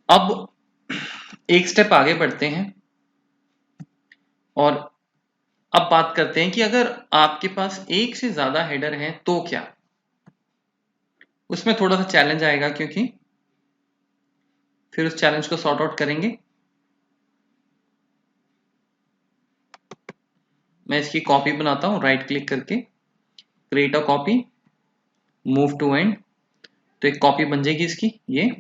अब एक स्टेप आगे बढ़ते हैं और अब बात करते हैं कि अगर आपके पास एक से ज्यादा हेडर हैं तो क्या। उसमें थोड़ा सा चैलेंज आएगा, क्योंकि फिर उस चैलेंज को सॉर्ट आउट करेंगे। मैं इसकी कॉपी बनाता हूं, राइट क्लिक करके create a copy, move to end. तो एक कॉपी बन जाएगी इसकी ये,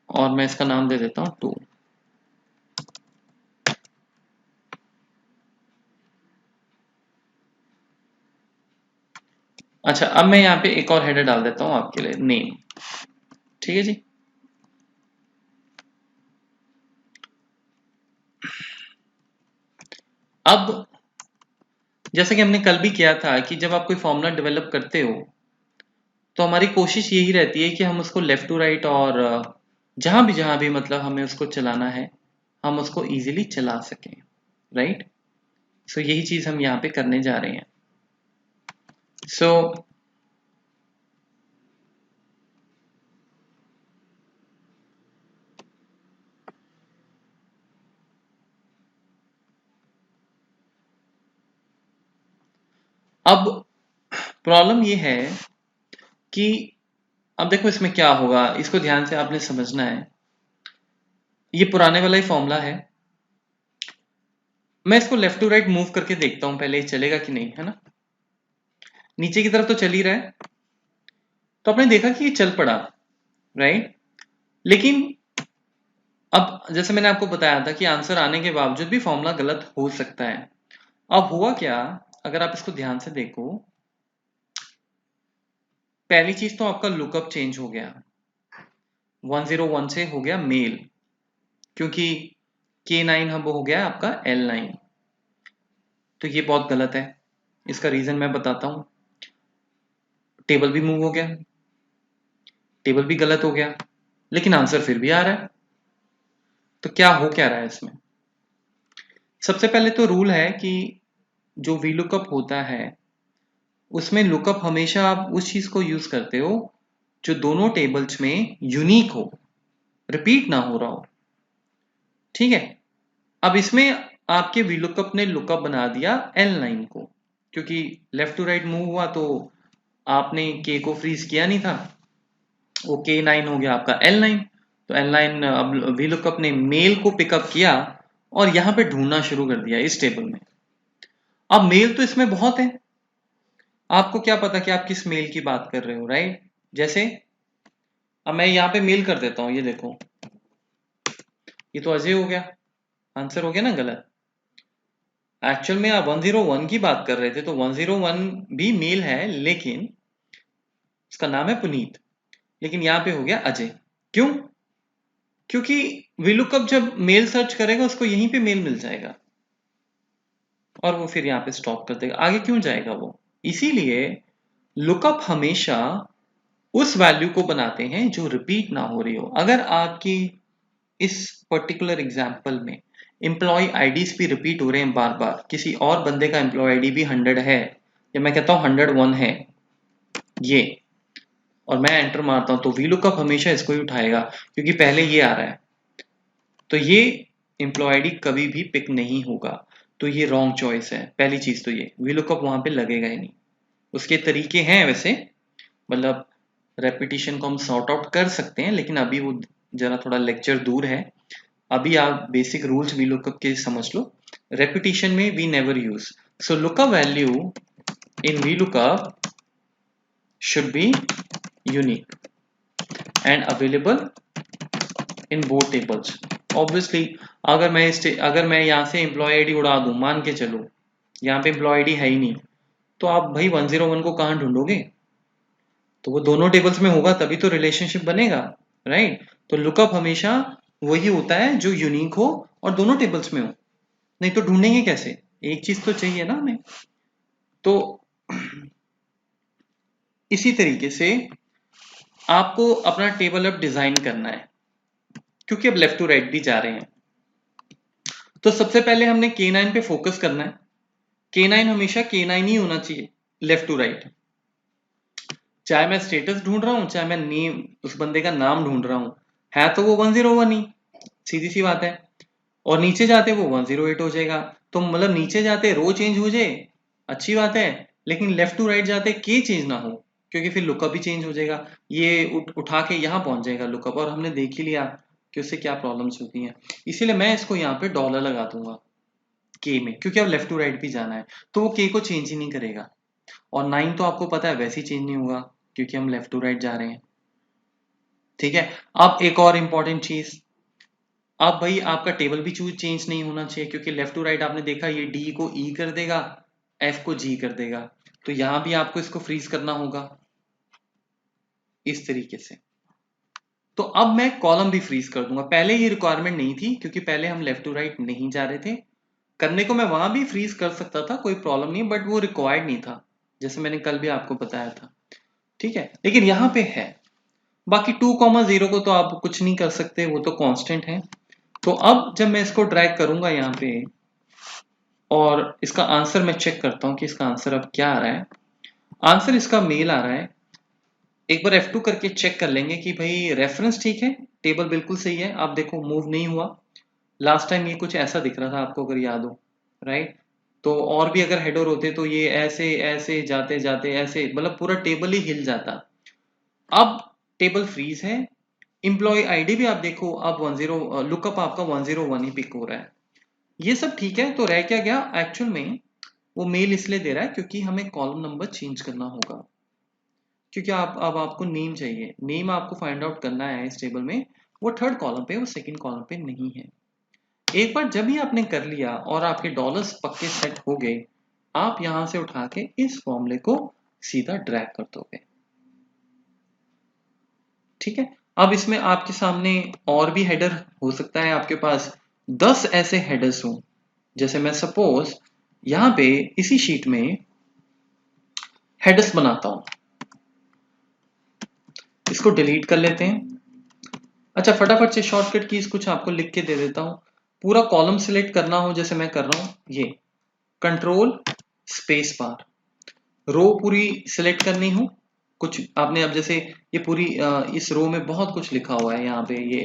और मैं इसका नाम दे देता हूं 2। अच्छा, अब मैं यहाँ पे एक और हेडर डाल देता हूं आपके लिए, नेम। ठीक है जी। अब जैसे कि हमने कल भी किया था कि जब आप कोई फॉर्मूला डेवलप करते हो तो हमारी कोशिश यही रहती है कि हम उसको लेफ्ट टू राइट और जहां भी मतलब हमें उसको चलाना है हम उसको इजीली चला सकें, राइट। सो यही चीज हम यहाँ पे करने जा रहे हैं। सो अब प्रॉब्लम ये है कि अब देखो इसमें क्या होगा, इसको ध्यान से आपने समझना है। ये पुराने वाला ही फॉर्मूला है, मैं इसको लेफ्ट टू राइट मूव करके देखता हूं पहले, ये चलेगा कि नहीं, है ना। नीचे की तरफ तो चल ही रहा है, तो आपने देखा कि ये चल पड़ा, राइट। लेकिन अब जैसे मैंने आपको बताया था कि आंसर आने के बावजूद भी फॉर्मूला गलत हो सकता है। अब हुआ क्या, अगर आप इसको ध्यान से देखो, पहली चीज तो आपका लुकअप चेंज हो गया, 101 से हो गया मेल, क्योंकि K9 अब हो गया आपका L9। तो ये बहुत गलत है, इसका रीजन मैं बताता हूं। टेबल भी मूव हो गया, टेबल भी गलत हो गया, लेकिन आंसर फिर भी आ रहा है। तो क्या हो क्या रहा है इसमें। सबसे पहले तो रूल है कि जो VLOOKUP होता है उसमें लुकअप हमेशा आप उस चीज को यूज करते हो जो दोनों टेबल्स में यूनिक हो, रिपीट ना हो रहा हो, ठीक है। अब इसमें आपके VLOOKUP ने लुकअप बना दिया L9 को, क्योंकि लेफ्ट टू राइट मूव हुआ तो आपने K को फ्रीज किया नहीं था, वो K9 हो गया आपका L9। तो L9 अब VLOOKUP ने मेल को पिकअप किया और यहां पे ढूंढना शुरू कर दिया इस टेबल में। अब मेल तो इसमें बहुत है, आपको क्या पता कि आप किस मेल की बात कर रहे हो, राइट। जैसे अब मैं यहाँ पे मेल कर देता हूँ, ये देखो ये तो अजय हो गया, आंसर हो गया ना गलत। एक्चुअल में आप 101 की बात कर रहे थे, तो 101 भी मेल है, लेकिन उसका नाम है पुनीत, लेकिन यहाँ पे हो गया अजय। क्यों, क्योंकि VLOOKUP जब मेल सर्च करेगा उसको यहीं पे मेल मिल जाएगा और वो फिर यहाँ पे स्टॉप कर देगा, आगे क्यों जाएगा वो। इसीलिए लुकअप हमेशा उस वैल्यू को बनाते हैं जो रिपीट ना हो रही हो। अगर आपकी इस पर्टिकुलर एग्जाम्पल में एम्प्लॉय आईडीज भी रिपीट हो रहे हैं बार बार, किसी और बंदे का एम्प्लॉय आईडी भी 100 है, या मैं कहता हूं 101 है ये, और मैं एंटर मारता हूं, तो VLOOKUP हमेशा इसको ही उठाएगा क्योंकि पहले ये आ रहा है। तो ये एम्प्लॉय आईडी कभी भी पिक नहीं होगा, तो ये रॉन्ग चॉइस है। पहली चीज तो ये VLOOKUP वहां पे लगेगा ही नहीं। उसके तरीके हैं वैसे, मतलब रेपिटेशन को हम सॉर्ट आउट कर सकते हैं, लेकिन अभी वो जरा थोड़ा लेक्चर दूर है, अभी आप बेसिक रूल्स वी लुकअप के समझ लो। रेपिटेशन में we never use, so lookup value in VLOOKUP should be unique and available in both tables. Obviously अगर मैं यहाँ से एम्प्लॉय आईडी उड़ा दूं, मान के चलो यहाँ पे एम्प्लॉय आईडी है ही नहीं, तो आप भाई 101 को कहाँ ढूंढोगे? तो वो दोनों टेबल्स में होगा तभी तो रिलेशनशिप बनेगा, राइट? तो लुकअप हमेशा वही होता है जो यूनिक हो और दोनों टेबल्स में हो, नहीं तो ढूंढेंगे कैसे? एक चीज तो चाहिए ना हमें। तो इसी तरीके से आपको अपना टेबल अब डिजाइन करना है, क्योंकि अब लेफ्ट टू राइट भी जा रहे हैं। तो सबसे पहले हमने K9 पे फोकस करना है। K9 हमेशा K9 ही होना चाहिए, लेफ्ट टू राइट। चाहे मैं स्टेटस ढूंढ रहा हूं, चाहे मैं नेम, उस बंदे का नाम ढूंढ रहा हूं, है तो वो 101 ही, सीधी सी बात है। और नीचे जाते वो 108 हो जाएगा। तो मतलब नीचे जाते रो चेंज हो जाए, अच्छी बात है, लेकिन लेफ्ट टू राइट जाते के चेंज ना हो, क्योंकि फिर लुकअप भी चेंज हो जाएगा। ये उठा के यहाँ पहुंच जाएगा लुकअप, और हमने देख ही लिया कि उससे क्या प्रॉब्लम्स होती हैं। इसीलिए मैं इसको यहाँ पे डॉलर लगा दूंगा के में, क्योंकि अब लेफ्ट टू राइट भी जाना है, तो वो के को चेंज ही नहीं करेगा। और 9 तो आपको पता है वैसे ही चेंज नहीं होगा, क्योंकि हम लेफ्ट टू राइट जा रहे हैं। ठीक है। अब एक और इंपॉर्टेंट चीज, अब भाई आपका टेबल भी चेंज नहीं होना चाहिए, क्योंकि लेफ्ट टू राइट आपने देखा ये डी को ई कर देगा, एफ को जी कर देगा। तो यहां भी आपको इसको फ्रीज करना होगा इस तरीके से। तो अब मैं कॉलम भी फ्रीज कर दूंगा। पहले ये रिक्वायरमेंट नहीं थी, क्योंकि पहले हम लेफ्ट टू राइट नहीं जा रहे थे। करने को मैं वहां भी फ्रीज कर सकता था, कोई प्रॉब्लम नहीं, बट वो रिक्वायर्ड नहीं था, जैसे मैंने कल भी आपको बताया था। ठीक है, लेकिन यहां पे है। बाकी 2,0 को तो आप कुछ नहीं कर सकते, वो तो कांस्टेंट है। तो अब जब मैं इसको ड्रैग करूंगा यहाँ पे, और इसका आंसर मैं चेक करता हूँ कि इसका आंसर अब क्या आ रहा है। आंसर इसका मेल आ रहा है। एक बार F2 करके चेक कर लेंगे कि भाई रेफरेंस ठीक है, टेबल बिल्कुल सही है। आप देखो मूव नहीं हुआ। लास्ट टाइम ये कुछ ऐसा दिख रहा था, आपको अगर याद हो, राइट? तो और भी अगर हेडर होते तो ये ऐसे ऐसे जाते जाते ऐसे, मतलब पूरा टेबल ही हिल जाता। अब टेबल फ्रीज है। एम्प्लॉय आईडी भी आप देखो, अब 10 लुकअप आपका 101 ही पिक हो रहा है। ये सब ठीक है। तो रह क्या गया एक्चुअल में? वो मेल इसलिए दे रहा है क्योंकि हमें कॉलम नंबर चेंज करना होगा, क्योंकि अब आपको नेम चाहिए। नेम आपको फाइंड आउट करना है इस टेबल में, वो थर्ड कॉलम पे, वो सेकंड कॉलम पे नहीं है। एक बार जब भी आपने कर लिया और आपके डॉलर्स पक्के सेट हो गए, आप यहां से उठा के इस फॉर्मूले को सीधा ड्रैग कर दोगे। ठीक है। अब इसमें आपके सामने और भी हेडर हो सकता है, आपके पास 10 ऐसे हेडर्स हो। जैसे मैं सपोज यहां पे इसी शीट में हेडर्स बनाता हूं, इसको डिलीट कर लेते हैं। अच्छा, फटाफट से शॉर्टकट कीज कुछ आपको लिख के दे देता हूं। पूरा कॉलम सिलेक्ट करना हो, जैसे मैं कर रहा हूं, ये कंट्रोल स्पेस बार। रो पूरी सिलेक्ट करनी हो, कुछ आपने अब जैसे ये पूरी इस रो में बहुत कुछ लिखा हुआ है, यहाँ पे ये,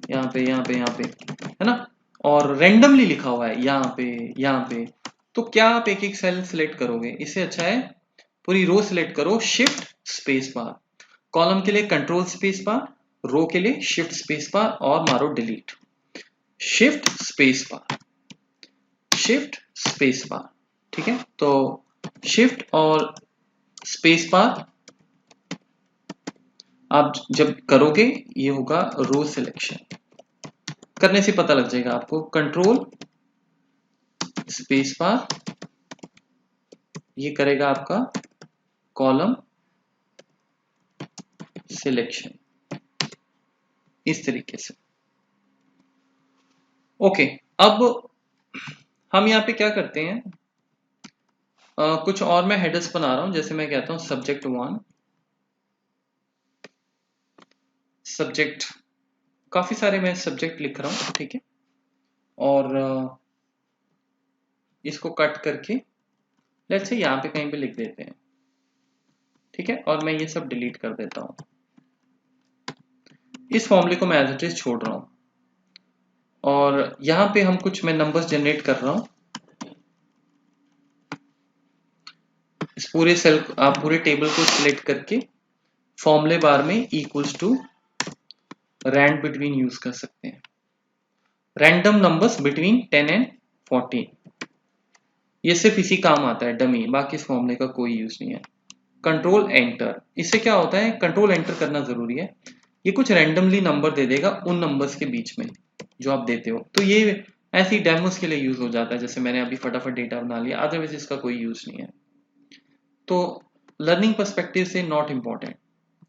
यहाँ पे, यहाँ पे, यहाँ पे, है ना? और रेंडमली लिखा हुआ है यहाँ पे, यहाँ पे। तो क्या आप एक एक सेल सिलेक्ट करोगे? इससे अच्छा है पूरी रो सिलेक्ट करो, शिफ्ट स्पेस बार। कॉलम के लिए कंट्रोल स्पेस बार, रो के लिए शिफ्ट स्पेस बार, और मारो delete. Shift space bar, shift space bar. ठीक है, तो शिफ्ट और स्पेस बार आप जब करोगे, ये होगा रो सिलेक्शन। करने से पता लग जाएगा आपको। कंट्रोल स्पेस बार, ये करेगा आपका कॉलम सिलेक्शन, इस तरीके से। ओके, अब हम यहाँ पे क्या करते हैं, कुछ और मैं हेडर्स बना रहा हूं। जैसे मैं कहता हूं सब्जेक्ट 1, सब्जेक्ट, काफी सारे मैं सब्जेक्ट लिख रहा हूं, ठीक है। और इसको कट करके लेट्स से यहाँ पे कहीं पे लिख देते हैं, ठीक है। और मैं ये सब डिलीट कर देता हूं। इस फॉर्मूले को मैं एज इट इज छोड़ रहा हूं, और यहाँ पे हम कुछ मैं नंबर्स जनरेट कर रहा हूं। इस पूरे सेल, आप पूरे टेबल को सिलेक्ट करके फॉर्मूले बार में equals to RANDBETWEEN use कर सकते हैं। Random numbers between 10 and 14। ये सिर्फ इसी काम आता है, डमी, बाकी इस फॉर्मूले का कोई यूज नहीं है। कंट्रोल एंटर, इससे क्या होता है, कंट्रोल एंटर करना जरूरी है। ये कुछ रैंडमली नंबर दे देगा उन नंबर्स के बीच में जो आप देते हो, तो ये ऐसी डेमोस के लिए यूज हो जाता है, जैसे मैंने अभी फटाफट डेटा बना लिया, अदरवाइज इसका कोई यूज नहीं है। तो लर्निंग पर्सपेक्टिव से नॉट इंपॉर्टेंट,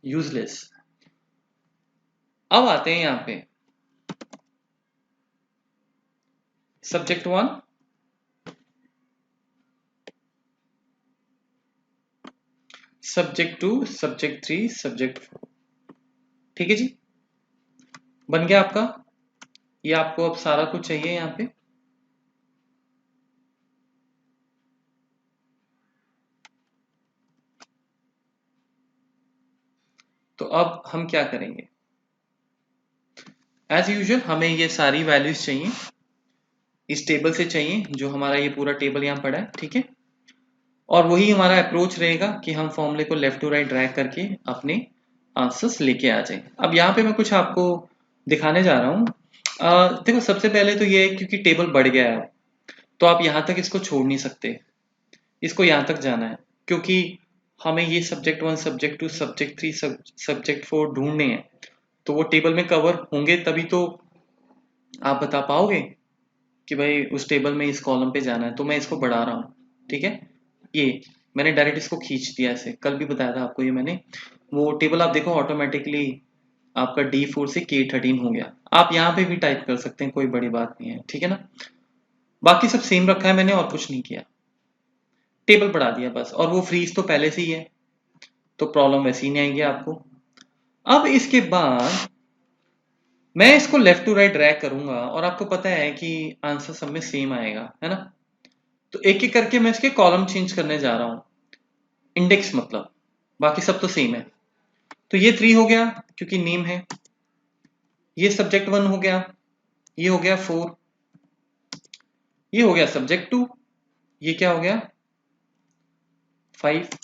यूजलेस। अब आते हैं यहाँ पे सब्जेक्ट 1, सब्जेक्ट 2, सब्जेक्ट 3, सब्जेक्ट 4। ठीक है जी, बन गया आपका। ये आपको अब सारा कुछ चाहिए यहाँ पे। तो अब हम क्या करेंगे, एज यूजुअल हमें ये सारी वैल्यूज चाहिए, इस टेबल से चाहिए, जो हमारा ये पूरा टेबल यहाँ पड़ा है, ठीक है। और वही हमारा अप्रोच रहेगा कि हम फॉर्मूले को लेफ्ट टू राइट ड्रैग करके अपने आंसर्स लेके आ जाएं। अब यहाँ पे मैं कुछ आपको दिखाने जा रहा हूँ। देखो सबसे पहले तो ये है, क्योंकि टेबल बढ़ गया है तो आप यहाँ तक इसको छोड़ नहीं सकते, इसको यहाँ तक जाना है, क्योंकि हमें ये सब्जेक्ट 1, सब्जेक्ट 2, सब्जेक्ट 3, सब्जेक्ट 4 ढूंढने हैं। तो वो टेबल में कवर होंगे तभी तो आप बता पाओगे कि भाई उस टेबल में इस कॉलम पे जाना है। तो मैं इसको बढ़ा रहा हूँ, ठीक है। ये मैंने डायरेक्ट इसको खींच दिया, ऐसे कल भी बताया था आपको ये मैंने। वो टेबल आप देखो ऑटोमेटिकली आपका D4 से K13 हो गया। आप यहाँ पे भी टाइप कर सकते हैं, कोई बड़ी बात नहीं है, ठीक है ना। बाकी सब सेम रखा है मैंने, और कुछ नहीं किया, टेबल बढ़ा दिया बस। और वो फ्रीज तो पहले से ही है, तो प्रॉब्लम वैसे ही नहीं आएगी आपको। अब इसके बाद मैं इसको लेफ्ट टू राइट ड्रैग करूंगा, और आपको पता है कि आंसर सब में सेम आएगा, है ना। तो एक एक करके मैं इसके कॉलम चेंज करने जा रहा हूं, इंडेक्स मतलब, बाकी सब तो सेम है। तो ये 3 हो गया क्योंकि नेम है, ये सब्जेक्ट 1 हो गया, ये हो गया 4, ये हो गया सब्जेक्ट 2, ये क्या हो गया 5,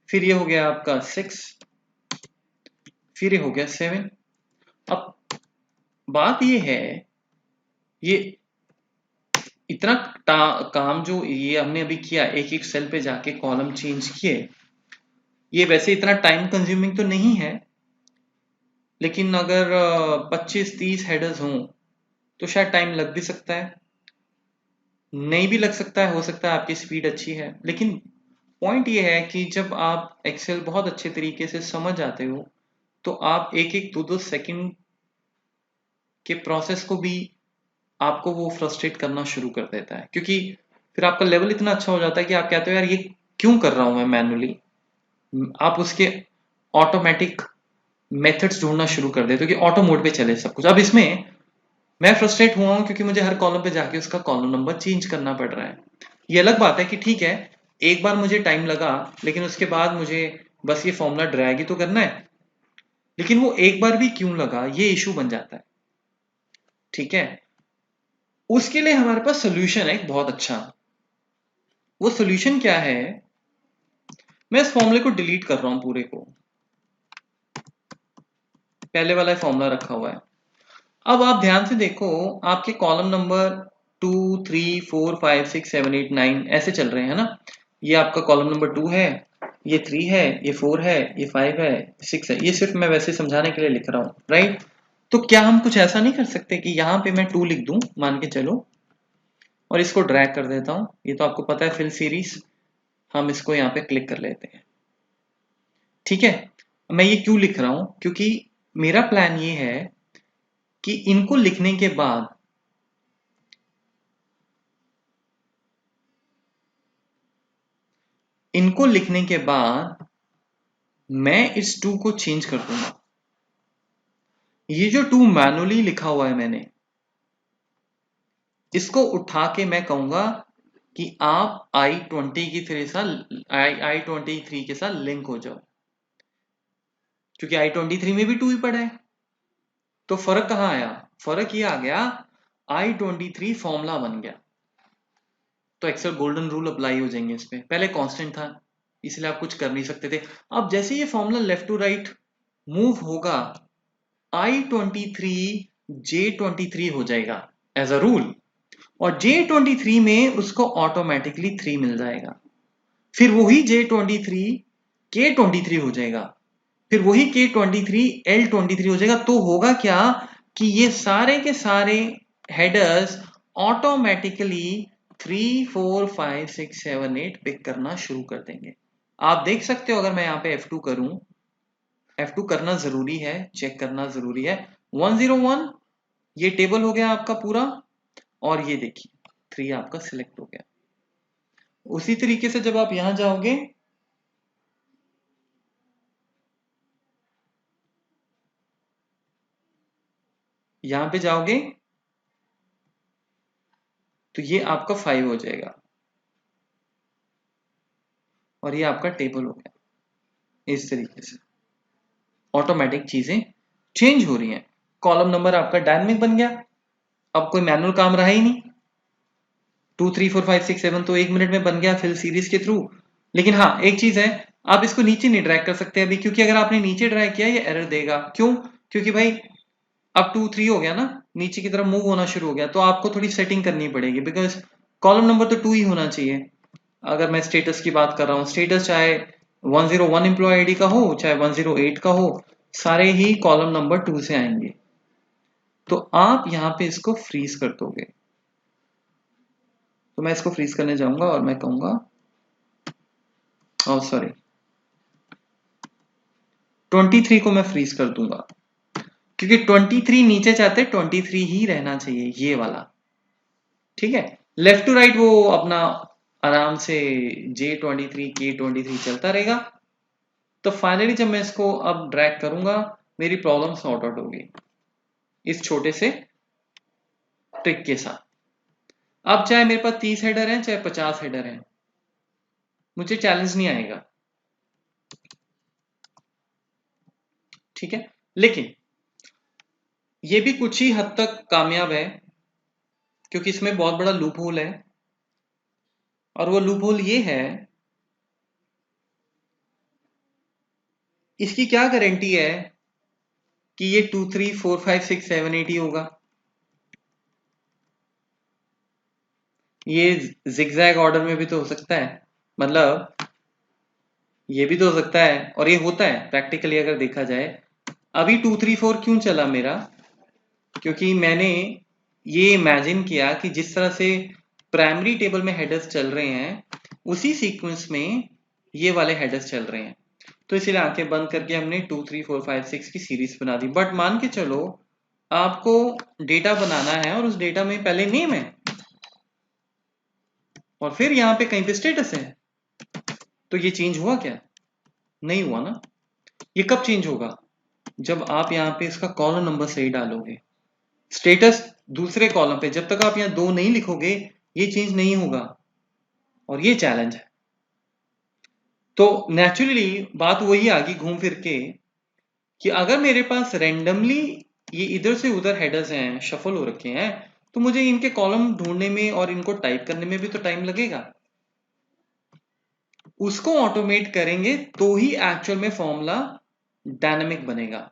फिर ये हो गया आपका 6, फिर ये हो गया 7। अब बात ये है, ये इतना काम जो ये हमने अभी किया, एक एक सेल पे जाके कॉलम चेंज किए, ये वैसे इतना टाइम कंज्यूमिंग तो नहीं है, लेकिन अगर 25-30 हेडर्स हों तो शायद टाइम लग भी सकता है, नहीं भी लग सकता है, हो सकता है आपकी स्पीड अच्छी है। लेकिन पॉइंट ये है कि जब आप एक्सेल बहुत अच्छे तरीके से समझ जाते हो तो आप एक एक 2-2 सेकंड के प्रोसेस को भी आपको वो फ्रस्ट्रेट करना शुरू कर देता है, क्योंकि फिर आपका लेवल इतना अच्छा हो जाता है कि आप कहते हो यार ये क्यों कर रहा हूं मैं मैनुअली। आप उसके ऑटोमेटिक मेथड्स ढूंढना शुरू कर देते हो कि ऑटो मोड पे चले सब कुछ। अब इसमें मैं फ्रस्ट्रेट हुआ हूं क्योंकि मुझे हर कॉलम पे जाके उसका कॉलम नंबर चेंज करना पड़ रहा है। ये अलग बात है कि ठीक है, एक बार मुझे टाइम लगा, लेकिन उसके बाद मुझे बस ये फॉर्मूला ड्रैग ही तो करना है। लेकिन वो एक बार भी क्यों लगा, ये इशू बन जाता है, ठीक है। उसके लिए हमारे पास सोल्यूशन है एक बहुत अच्छा। वो सोल्यूशन क्या है, मैं इस फॉर्मूले को डिलीट कर रहा हूं पूरे को, पहले वाला फॉर्मूला रखा हुआ है। अब आप ध्यान से देखो, आपके कॉलम नंबर 2, 3, 4, 5, 6, 7, 8, 9 ऐसे चल रहे हैं ना। ये आपका कॉलम नंबर 2 है, ये 3 है, ये 4 है, ये 5 है, 6 है। ये सिर्फ मैं वैसे समझाने के लिए लिख रहा हूं, राइट। तो क्या हम कुछ ऐसा नहीं कर सकते कि यहाँ पे मैं 2 लिख दूं, मान के चलो, और इसको ड्रैग कर देता हूं। ये तो आपको पता है फिल सीरीज, हम इसको यहाँ पे क्लिक कर लेते हैं, ठीक है। मैं ये क्यों लिख रहा हूं, क्योंकि मेरा प्लान ये है कि इनको लिखने के बाद मैं इस 2 को चेंज कर दूंगा। ये जो 2 मैनुअली लिखा हुआ है मैंने, इसको उठा के मैं कहूंगा कि आप I20 की तरह सा I23 के साथ लिंक हो जाओ, क्योंकि I23 में भी 2 ही पड़ा है। तो फर्क कहां आया, फर्क ये आ गया I23 फॉर्मूला बन गया, तो एक्सेल गोल्डन रूल अप्लाई हो जाएंगे इस पे। पहले कांस्टेंट था इसलिए आप कुछ कर नहीं सकते थे। अब जैसे ये formula left to right move होगा, I23 J23 हो जाएगा एज अ रूल, और J23 में उसको ऑटोमेटिकली 3 मिल जाएगा। फिर वही J23 K23 हो जाएगा, फिर वही K23 L23 हो जाएगा। तो होगा क्या कि ये सारे के सारे हेडर्स ऑटोमेटिकली 3 4 5 6 7 8 पिक करना शुरू कर देंगे। आप देख सकते हो, अगर मैं यहाँ पे F2 करूं, F2 करना जरूरी है, चेक करना जरूरी है। 101 ये टेबल हो गया आपका पूरा, और ये देखिए 3 आपका सिलेक्ट हो गया। उसी तरीके से जब आप यहां जाओगे, यहां पे जाओगे तो ये आपका 5 हो जाएगा, और ये आपका टेबल हो गया। इस तरीके से ऑटोमेटिक चीजें चेंज हो रही हैं। कॉलम नंबर आपका डायनामिक बन गया, अब कोई मैनुअल काम रहा ही नहीं। 2 3 4 5 6 7 तो 1 मिनट में बन गया फिल सीरीज के थ्रू। लेकिन हाँ, एक चीज है, आप इसको नीचे नहीं ड्रैग कर सकते अभी, क्योंकि अगर आपने नीचे ड्रैग किया ये एरर देगा। क्यों? क्योंकि भाई अब 2 3 हो गया ना, नीचे की तरफ मूव होना शुरू हो गया, तो आपको थोड़ी सेटिंग करनी पड़ेगी, बिकॉज कॉलम नंबर तो 2 ही होना चाहिए। अगर मैं स्टेटस की बात कर रहा हूँ, स्टेटस चाहे 101 एम्प्लॉय आईडी का हो चाहे 108 का हो, सारे ही कॉलम नंबर 2 से आएंगे। तो आप यहाँ पे इसको फ्रीज कर दोगे। तो मैं इसको फ्रीज करने जाऊंगा और मैं कहूंगा, oh, सॉरी 23 को मैं फ्रीज कर दूंगा, क्योंकि 23 नीचे चाहते 23 ही रहना चाहिए, ये वाला। ठीक है, लेफ्ट टू राइट वो अपना आराम से J23 K23 चलता रहेगा। तो फाइनली जब मैं इसको अब ड्रैग करूंगा, मेरी प्रॉब्लम सॉर्ट आउट होगी इस छोटे से ट्रिक के साथ। अब चाहे मेरे पास 30 हेडर हैं चाहे 50 हेडर हैं, मुझे चैलेंज नहीं आएगा। ठीक है, लेकिन ये भी कुछ ही हद तक कामयाब है, क्योंकि इसमें बहुत बड़ा लूप होल है। और वो लूप होल ये है, इसकी क्या गारंटी है कि ये 2 3 4 5 6 7 8 ही होगा। ये जिगजैग ऑर्डर में भी तो हो सकता है, मतलब ये भी तो हो सकता है, और ये होता है प्रैक्टिकली अगर देखा जाए। अभी 2 3 4 क्यों चला मेरा? क्योंकि मैंने ये इमेजिन किया कि जिस तरह से प्राइमरी टेबल में हेडर्स चल रहे हैं, उसी सीक्वेंस में ये वाले हेडर्स चल रहे हैं। तो इसलिए आंखें बंद करके हमने 2 3 4 5 6 की सीरीज बना दी। बट मान के चलो आपको डेटा बनाना है, और उस डेटा में पहले नेम है और फिर यहाँ पे कहीं पे स्टेटस है, तो ये चेंज हुआ क्या? नहीं हुआ ना। ये कब चेंज होगा? जब आप यहाँ पे इसका कॉलम नंबर सही डालोगे। स्टेटस दूसरे कॉलम पे, जब तक आप यहाँ 2 नहीं लिखोगे ये चेंज नहीं होगा, और ये चैलेंज है। तो नेचुरली बात वही आ गई घूम फिर के, कि अगर मेरे पास रेंडमली ये इधर से उधर हेडर्स हैं, शफल हो रखे हैं, तो मुझे इनके कॉलम ढूंढने में और इनको टाइप करने में भी तो टाइम लगेगा। उसको ऑटोमेट करेंगे तो ही एक्चुअल में फॉर्मूला डायनामिक बनेगा,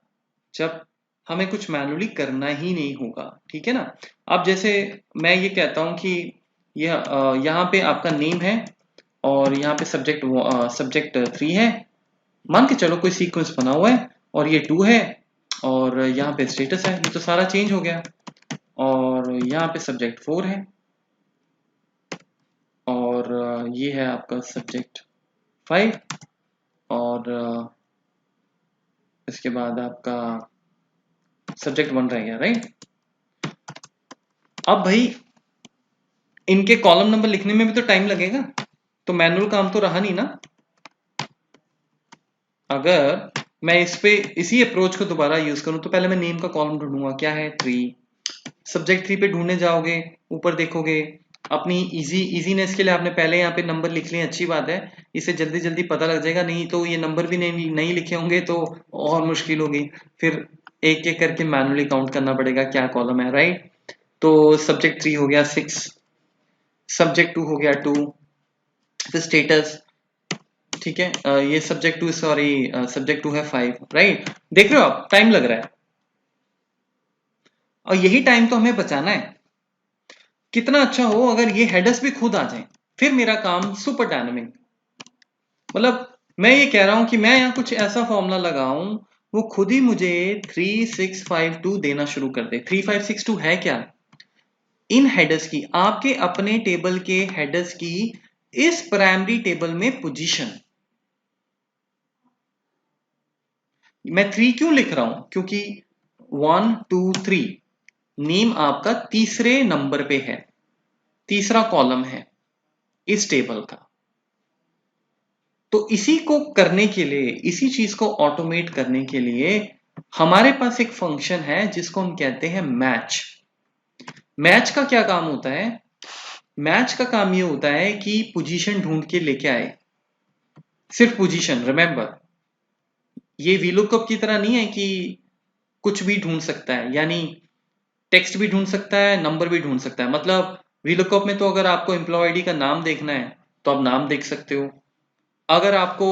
जब हमें कुछ मैनुअली करना ही नहीं होगा। ठीक है ना। अब जैसे मैं ये कहता हूं कि यह यहाँ पे आपका नेम है, और यहाँ पे सब्जेक्ट 3 है। मान के चलो कोई सीक्वेंस बना हुआ है, और ये 2 है, और यहाँ पे स्टेटस है। ये तो सारा चेंज हो गया। और यहाँ पे सब्जेक्ट 4 है, और ये है आपका सब्जेक्ट 5, और इसके बाद आपका सब्जेक्ट 1 रह गया, राइट। अब भाई इनके कॉलम नंबर लिखने में भी तो टाइम लगेगा, तो मैनुअल काम तो रहा नहीं ना। अगर मैं इस पे इसी अप्रोच को दोबारा यूज करूं, तो पहले मैं नेम का कॉलम ढूंढूंगा, क्या है 3। सब्जेक्ट 3 पे ढूंढने जाओगे, ऊपर देखोगे, अपनी इजीनेस के लिए आपने पहले यहाँ पे नंबर लिख लिए, अच्छी बात है, इसे जल्दी जल्दी पता लग जाएगा। नहीं तो ये नंबर भी नहीं लिखे होंगे तो और मुश्किल होगी, फिर एक एक करके मैनुअली काउंट करना पड़ेगा क्या कॉलम है, राइट। तो सब्जेक्ट 3 हो गया 6, सब्जेक्ट 2 हो गया 2, फिर स्टेटस। ठीक है, ये सब्जेक्ट 2, सॉरी सब्जेक्ट 2 है 5, राइट। देख रहे हो आप, टाइम लग रहा है। और यही टाइम तो हमें बचाना है। कितना अच्छा हो अगर ये हेडर्स भी खुद आ जाएं, फिर मेरा काम सुपर डायनामिक। मतलब मैं ये कह रहा हूं कि मैं यहाँ कुछ ऐसा फॉर्मूला लगाऊं वो खुद ही मुझे 3652 देना शुरू कर दे। 3562 है क्या? इन हेडर्स की, आपके अपने टेबल के हेडर्स की इस प्राइमरी टेबल में पोजीशन। मैं 3 क्यों लिख रहा हूं? क्योंकि 1 2 3 नेम आपका तीसरे नंबर पे है, तीसरा कॉलम है इस टेबल का। तो इसी को करने के लिए, इसी चीज को ऑटोमेट करने के लिए हमारे पास एक फंक्शन है जिसको हम कहते हैं मैच। मैच का क्या काम होता है? मैच का काम ये होता है कि पोजीशन ढूंढ के लेके आए, सिर्फ पोजीशन। रिमेंबर, ये वीलुकअप की तरह नहीं है कि कुछ भी ढूंढ सकता है, यानी टेक्स्ट भी ढूंढ सकता है, नंबर भी ढूंढ सकता है। मतलब वीलुकअप में तो अगर आपको एम्प्लॉय आईडी का नाम देखना है तो आप नाम देख सकते हो, अगर आपको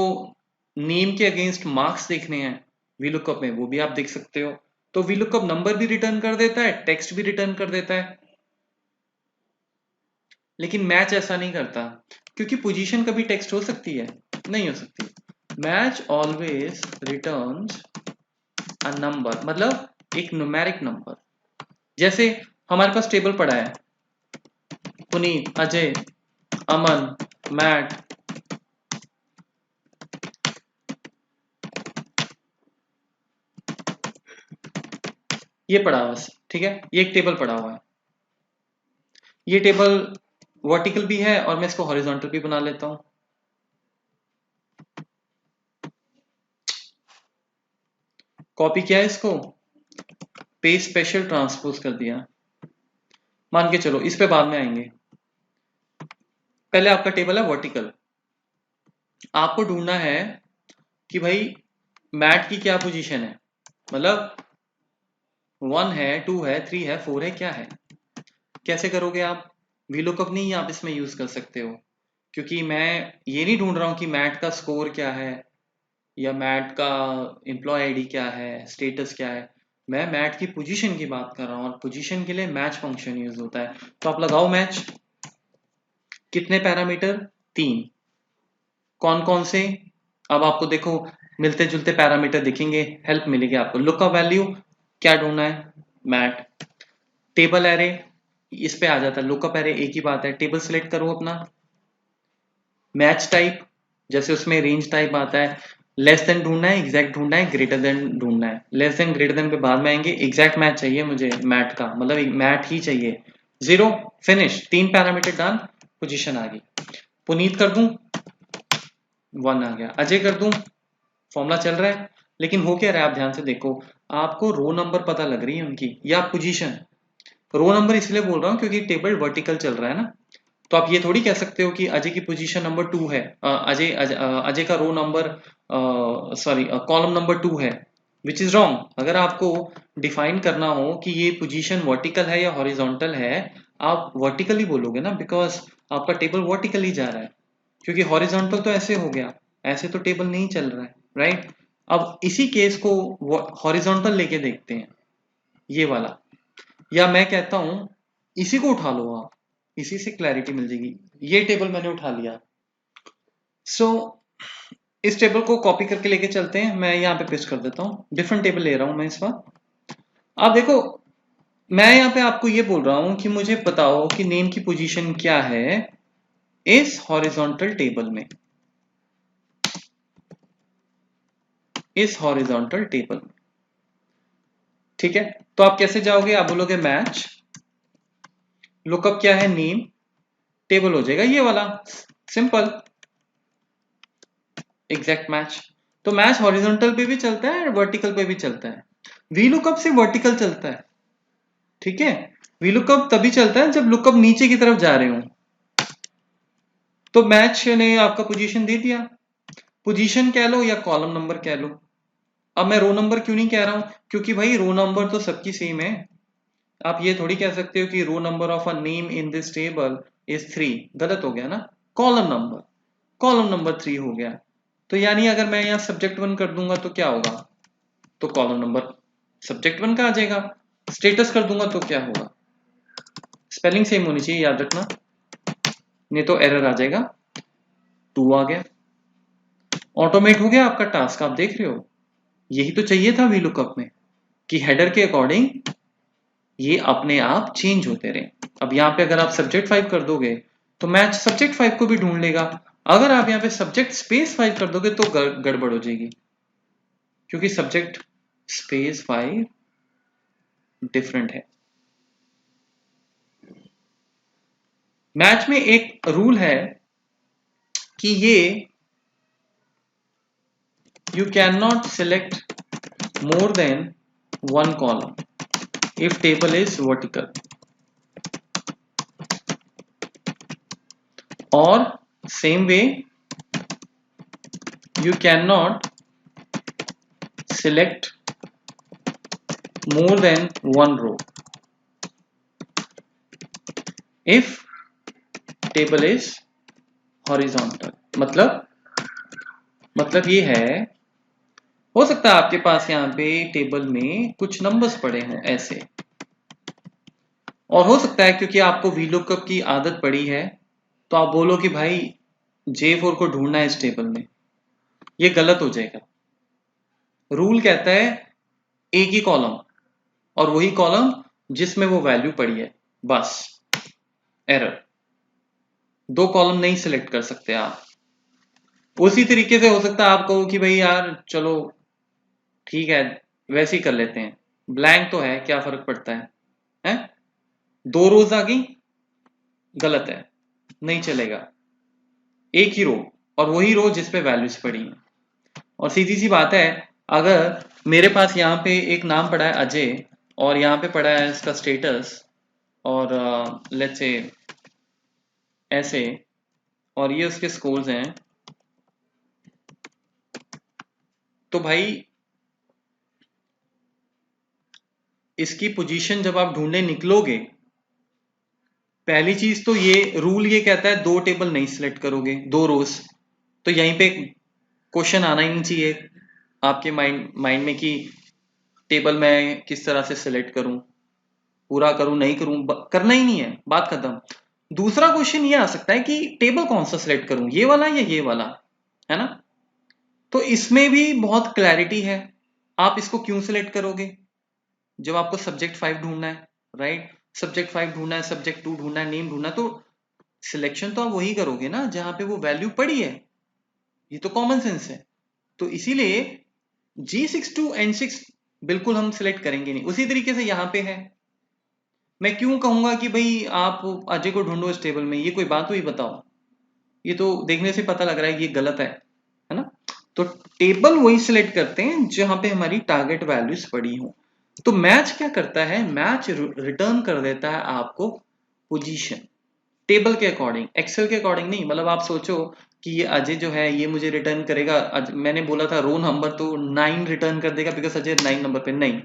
नेम के अगेंस्ट मार्क्स देखने हैं वीलुकअप में वो भी आप देख सकते हो। तो वीलुकअप नंबर भी रिटर्न कर देता है, टेक्स्ट भी रिटर्न कर देता है। लेकिन मैच ऐसा नहीं करता, क्योंकि पोजीशन कभी टेक्स्ट हो सकती है? नहीं हो सकती। Match always returns a number, मतलब एक न्यूमेरिक नंबर। जैसे हमारे पास टेबल पड़ा है, पुनीत, अजय, अमन, मैट, ये पड़ा हुआ बस, ठीक है, ये एक टेबल पड़ा हुआ है। ये टेबल वर्टिकल भी है और मैं इसको हॉरिजॉन्टल भी बना लेता हूं। कॉपी किया है इसको, पेस्ट स्पेशल ट्रांसपोज कर दिया। मान के चलो इस पे बाद में आएंगे, पहले आपका टेबल है वर्टिकल। आपको ढूंढना है कि भाई मैट की क्या पोजीशन है, मतलब 1 है, 2 है, 3 है, 4 है, क्या है? कैसे करोगे आप? वीलुकअप नहीं आप इसमें यूज कर सकते हो, क्योंकि मैं ये नहीं ढूंढ रहा हूं कि मैट का स्कोर क्या है या मैट का एम्प्लॉय आईडी क्या है, स्टेटस क्या है। मैं मैट की पोजीशन की बात कर रहा हूं और पोजीशन के लिए मैच फंक्शन यूज होता है। तो आप लगाओ मैच। कितने पैरामीटर? 3। कौन कौन से? अब आपको देखो मिलते जुलते पैरामीटर दिखेंगे, हेल्प मिलेगी आपको। लुकअप वैल्यू क्या ढूंढना है? मैट। टेबल एरे इस पे आ जाता है, लुकअप एरे एक ही बात है। टेबल सिलेक्ट करो अपना। मैच टाइप, जैसे उसमें रेंज टाइप आता है, लेस देन ढूंढना है, एग्जैक्ट ढूंढना है, ग्रेटर देन ढूंढना है। लेस देन ग्रेटर देन पे बाद में आएंगे। एग्जैक्ट मैच चाहिए मुझे मैट का, मतलब मैट ही चाहिए। 0 फिनिश, 3 पैरामीटर डन, पोजीशन आ गई। पुनीत कर दूं, 1 आ गया। अजय कर दूं, फॉर्मूला चल रहा है। लेकिन हो क्या रहा है आप ध्यान से देखो, आपको रो नंबर पता लग रही है उनकी या पोजीशन। रो नंबर इसलिए बोल रहा हूं क्योंकि टेबल वर्टिकल चल रहा है ना। तो आप ये थोड़ी कह सकते हो कि अजय की पोजीशन नंबर 2 है, अजय का row number, sorry column number 2 है, विच इज रॉन्ग। अगर आपको डिफाइन करना हो कि ये पोजीशन वर्टिकल है या हॉरिजॉन्टल है, आप वर्टिकल ही बोलोगे ना, बिकॉज आपका टेबल वर्टिकल ही जा रहा है। क्योंकि हॉरिजॉन्टल तो ऐसे हो गया, ऐसे तो टेबल नहीं चल रहा है, राइट। अब इसी केस को हॉरिजॉन्टल लेके देखते हैं, ये वाला। या मैं कहता हूं इसी को उठा लो आप, इसी से क्लैरिटी मिल जाएगी। ये टेबल मैंने उठा लिया। सो इस टेबल को कॉपी करके लेके चलते हैं, मैं यहाँ पे पेस्ट कर देता हूँ। डिफरेंट टेबल ले रहा हूं मैं इस बार। आप देखो मैं यहाँ पे आपको ये बोल रहा हूं कि मुझे बताओ कि नेम की पोजीशन क्या है इस हॉरिजॉन्टल टेबल में, इस हॉरिजॉन्टल टेबल में। ठीक है, तो आप कैसे जाओगे? आप बोलोगे मैच, लुकअप क्या है? नेम, टेबल हो जाएगा ये वाला, सिंपल, एग्जैक्ट मैच। तो मैच हॉरिजॉन्टल पे भी चलता है और वर्टिकल पे भी चलता है। वीलुकअप से वर्टिकल चलता है, ठीक है। वीलुकअप तभी चलता है जब लुकअप नीचे की तरफ जा रहे हो। तो मैच ने आपका पोजीशन दे दिया, पोजीशन कह लो या कॉलम नंबर कह लो। अब मैं रो नंबर क्यों नहीं कह रहा हूं? क्योंकि भाई रो नंबर तो सबकी सेम है। आप ये थोड़ी कह सकते हो कि row number of a name in this table is 3, गलत हो गया ना। कॉलम नंबर, कॉलम नंबर 3 हो गया। तो यानी अगर मैं यहाँ सब्जेक्ट 1 कर दूंगा तो क्या होगा? तो कॉलम नंबर सब्जेक्ट 1 का आ जाएगा। स्टेटस कर दूंगा तो क्या होगा, स्पेलिंग सेम होनी चाहिए, याद रखना, नहीं तो एरर आ जाएगा। 2 आ गया, ऑटोमेट हो गया आपका टास्क। आप देख रहे हो, यही तो चाहिए था VLOOKUP में, कि हेडर के अकॉर्डिंग ये अपने आप चेंज होते रहे। अब यहाँ पे अगर आप सब्जेक्ट 5 कर दोगे तो मैच सब्जेक्ट 5 को भी ढूंढ लेगा। अगर आप यहाँ पे सब्जेक्ट स्पेस 5 कर दोगे तो गड़बड़ हो जाएगी, क्योंकि सब्जेक्ट स्पेस 5 डिफरेंट है। मैच में एक रूल है कि ये you cannot select more than one column if table is vertical, or same way you cannot select more than one row if table is horizontal। मतलब ये है, हो सकता है आपके पास यहाँ पे टेबल में कुछ नंबर्स पड़े हों ऐसे, और हो सकता है क्योंकि आपको VLOOKUP की आदत पड़ी है तो आप बोलो कि भाई J4 को ढूंढना है इस टेबल में। ये गलत हो जाएगा। रूल कहता है एक ही कॉलम, और वही कॉलम जिसमें वो वैल्यू पड़ी है, बस। एरर, 2 कॉलम नहीं सिलेक्ट कर सकते आप। उसी तरीके से हो सकता है आप कहो कि भाई यार चलो ठीक है वैसे ही कर लेते हैं, ब्लैंक तो है, क्या फर्क पड़ता है? 2 रोज आ गई, गलत है, नहीं चलेगा। एक ही रो, और वही रो जिसपे वैल्यूज पड़ी हैं। और सीधी सी बात है, अगर मेरे पास यहाँ पे एक नाम पड़ा है अजय, और यहाँ पे पड़ा है इसका स्टेटस, और लेट्स से ऐसे, और ये उसके स्कोर्स हैं, तो भाई इसकी पोजीशन जब आप ढूंढने निकलोगे, पहली चीज तो ये रूल ये कहता है 2 टेबल नहीं सिलेक्ट करोगे, 2 रोज। तो यहीं पे क्वेश्चन आना ही नहीं चाहिए आपके माइंड में कि टेबल मैं किस तरह से सिलेक्ट करूं, पूरा करूं नहीं करूं, करना ही नहीं है, बात खत्म। दूसरा क्वेश्चन ये आ सकता है कि टेबल कौन सा सिलेक्ट करूं, ये वाला या ये वाला, है ना? तो इसमें भी बहुत क्लैरिटी है। आप इसको क्यों सिलेक्ट करोगे जब आपको सब्जेक्ट 5 ढूंढना है, राइट? सब्जेक्ट 5 ढूंढना है, सब्जेक्ट 2 ढूंढना है, नेम ढूंढना है, तो सिलेक्शन तो आप वही करोगे ना जहां पे वो वैल्यू पड़ी है। ये तो कॉमन सेंस है। तो इसीलिए G6 to N6 बिल्कुल हम सिलेक्ट करेंगे नहीं। उसी तरीके से यहाँ पे है, मैं क्यों कहूंगा कि भाई आप अजय को ढूंढो इस टेबल में, ये कोई बात हुई बताओ? ये तो देखने से पता लग रहा है ये गलत है ना? तो टेबल वही सिलेक्ट करते हैं जहां पे हमारी टारगेट वैल्यूज पड़ी हो। तो मैच क्या करता है, मैच रिटर्न कर देता है आपको पोजीशन टेबल के अकॉर्डिंग, एक्सेल के अकॉर्डिंग नहीं। मतलब आप सोचो कि ये अजय जो है ये मुझे रिटर्न करेगा, मैंने बोला था रो नंबर तो 9 रिटर्न कर देगा बिकॉज अजय 9 नंबर पे, नहीं,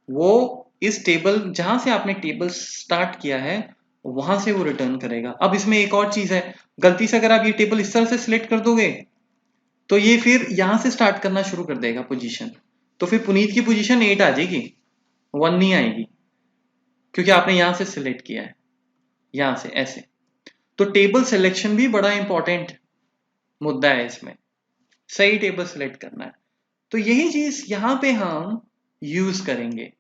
वो इस टेबल जहां से आपने टेबल स्टार्ट किया है वहां से वो रिटर्न करेगा। अब इसमें एक और चीज है, गलती से अगर आप ये टेबल इस तरह से सिलेक्ट कर दोगे तो ये फिर यहां से स्टार्ट करना शुरू कर देगा पोजीशन, तो फिर पुनीत की पोजीशन 8 आ जाएगी, 1 नहीं आएगी, क्योंकि आपने यहां से सिलेक्ट किया है, यहां से ऐसे। तो टेबल सिलेक्शन भी बड़ा इंपॉर्टेंट मुद्दा है इसमें, सही टेबल सिलेक्ट करना है। तो यही चीज यहां पे हम यूज करेंगे।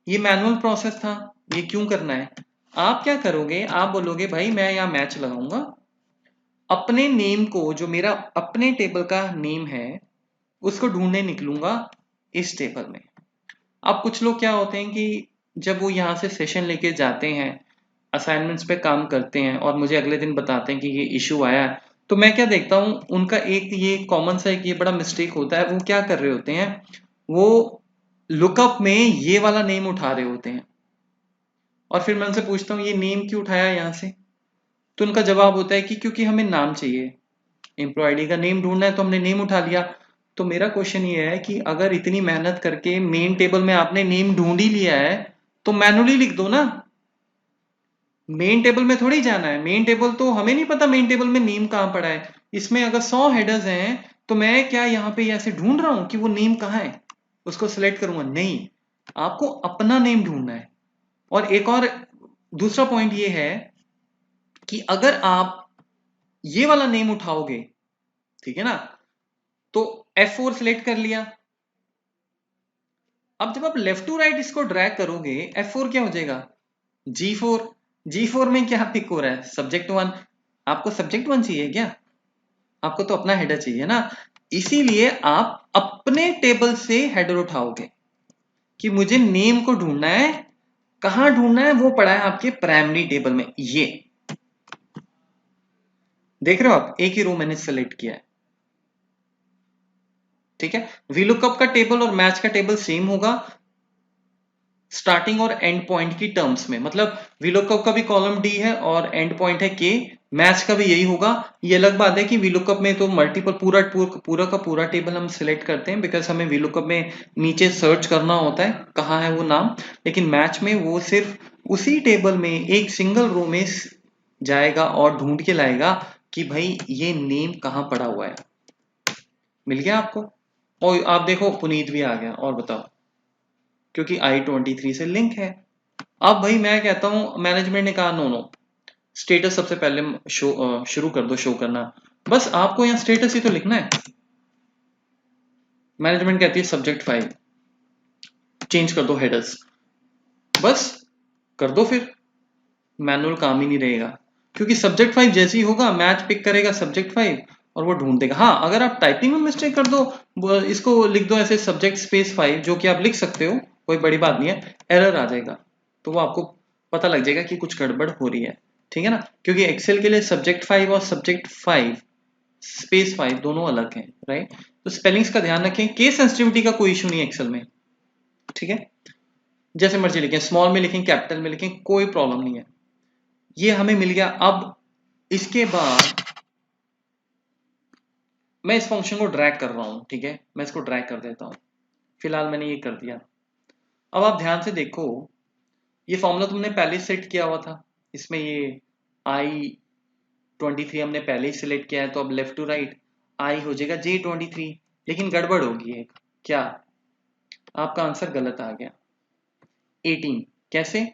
ये मैनुअल प्रोसेस था, ये क्यों करना है? आप क्या करोगे, आप बोलोगे भाई मैं यहाँ मैच लगाऊंगा, अपने नेम को, जो मेरा अपने टेबल का नेम है उसको ढूंढने निकलूंगा इस टेबल में। अब कुछ लोग क्या होते हैं कि जब वो यहाँ से सेशन लेके जाते हैं, असाइनमेंट्स पे काम करते हैं और मुझे अगले दिन बताते हैं कि ये इशू आया है, तो मैं क्या देखता हूँ, उनका एक ये कॉमन सा एक ये बड़ा मिस्टेक होता है। वो क्या कर रहे होते हैं, वो लुकअप में ये वाला नेम उठा रहे होते हैं, और फिर मैं उनसे पूछता हूँ ये नेम क्यों उठाया यहाँ से, तो उनका जवाब होता है कि क्योंकि हमें नाम चाहिए, एम्प्लॉय आईडी का नेम ढूंढना है तो हमने नेम उठा लिया। तो मेरा क्वेश्चन ये है कि अगर इतनी मेहनत करके मेन टेबल में आपने नेम ढूंढ ही लिया है तो मैनुअली लिख दो ना, मेन टेबल में थोड़ी जाना है। मेन टेबल तो हमें नहीं पता मेन टेबल में नेम कहाँ पड़ा है। इसमें अगर 100 हेडर्स हैं तो मैं क्या यहाँ पे ऐसे ढूंढ रहा हूँ कि वो नेम कहाँ है, उसको सिलेक्ट करूंगा? नहीं, आपको अपना नेम ढूंढना है। और एक और दूसरा पॉइंट ये है कि अगर आप ये वाला नेम उठाओगे, ठीक है ना, तो F4 सिलेक्ट कर लिया। अब जब आप लेफ्ट टू राइट इसको ड्रैग करोगे, F4 क्या हो जाएगा, G4। G4 में क्या पिक हो रहा है, सब्जेक्ट 1। आपको सब्जेक्ट 1 चाहिए क्या, आपको तो अपना हेडर चाहिए ना। इसीलिए आप अपने टेबल से हेडर उठाओगे कि मुझे नेम को ढूंढना है। कहां ढूंढना है, वो पड़ा है आपके प्राइमरी टेबल में। ये देख रहे हो आप, एक ही रो मैंने सेलेक्ट किया है, ठीक है। वीलुकअप का टेबल और मैच का टेबल सेम होगा स्टार्टिंग और एंड पॉइंट की टर्म्स में। मतलब वीलुकअप का भी कॉलम डी है और एंड पॉइंट है के, मैच का भी यही होगा। ये अलग बात है कि वीलुकअप में तो मल्टीपल पूरा का पूरा टेबल हम सिलेक्ट करते हैं, बिकॉज हमें वीलुकअप में नीचे सर्च करना होता है कहाँ है वो नाम। लेकिन मैच में वो सिर्फ उसी टेबल में एक सिंगल रो में जाएगा और ढूंढ के लाएगा कि भाई ये नेम कहाँ पड़ा हुआ है। मिल गया आपको। और आप देखो पुनीत भी आ गया, और बताओ, क्योंकि I-23 से लिंक है। अब भाई मैं कहता हूं, मैनेजमेंट ने कहा नो नो, स्टेटस सबसे पहले शुरू कर दो शो करना। बस आपको यहाँ स्टेटस ही तो लिखना है। मैनेजमेंट कहती है सब्जेक्ट 5 चेंज कर दो हेडर्स, बस कर दो फिर, मैनुअल काम ही नहीं रहेगा। क्योंकि सब्जेक्ट 5 जैसे ही होगा मैच पिक करेगा सब्जेक्ट 5 और वो ढूंढ देगा। हाँ, अगर आप टाइपिंग में मिस्टेक कर दो, इसको लिख दो ऐसे सब्जेक्ट स्पेस 5, जो कि आप लिख सकते हो, कोई बड़ी बात नहीं है, एरर आ जाएगा। तो वो आपको पता लग जाएगा कि कुछ गड़बड़ हो रही है, ठीक है ना। क्योंकि एक्सेल के लिए सब्जेक्ट 5 और सब्जेक्ट 5 स्पेस 5 दोनों अलग हैं, राइट। तो स्पेलिंग्स का ध्यान रखें। केस सेंसिटिविटी का कोई इशू नहीं है एक्सेल में, ठीक है। जैसे मर्जी लिखें, स्मॉल में लिखें, कैपिटल में लिखें, कोई प्रॉब्लम नहीं है। ये हमें मिल गया। अब इसके बाद मैं इस फंक्शन को ड्रैग कर रहा हूं, ठीक है, मैं इसको ड्रैग कर देता हूं। फिलहाल मैंने ये कर दिया। अब आप ध्यान से देखो, ये फॉर्मूला तुमने पहले सेट किया हुआ था। इसमें ये I-23 हमने पहले ही सिलेक्ट किया है, तो अब लेफ्ट टू राइट आई हो जाएगा J-23। लेकिन गड़बड़ होगी एक, क्या, आपका आंसर गलत आ गया। 18 कैसे,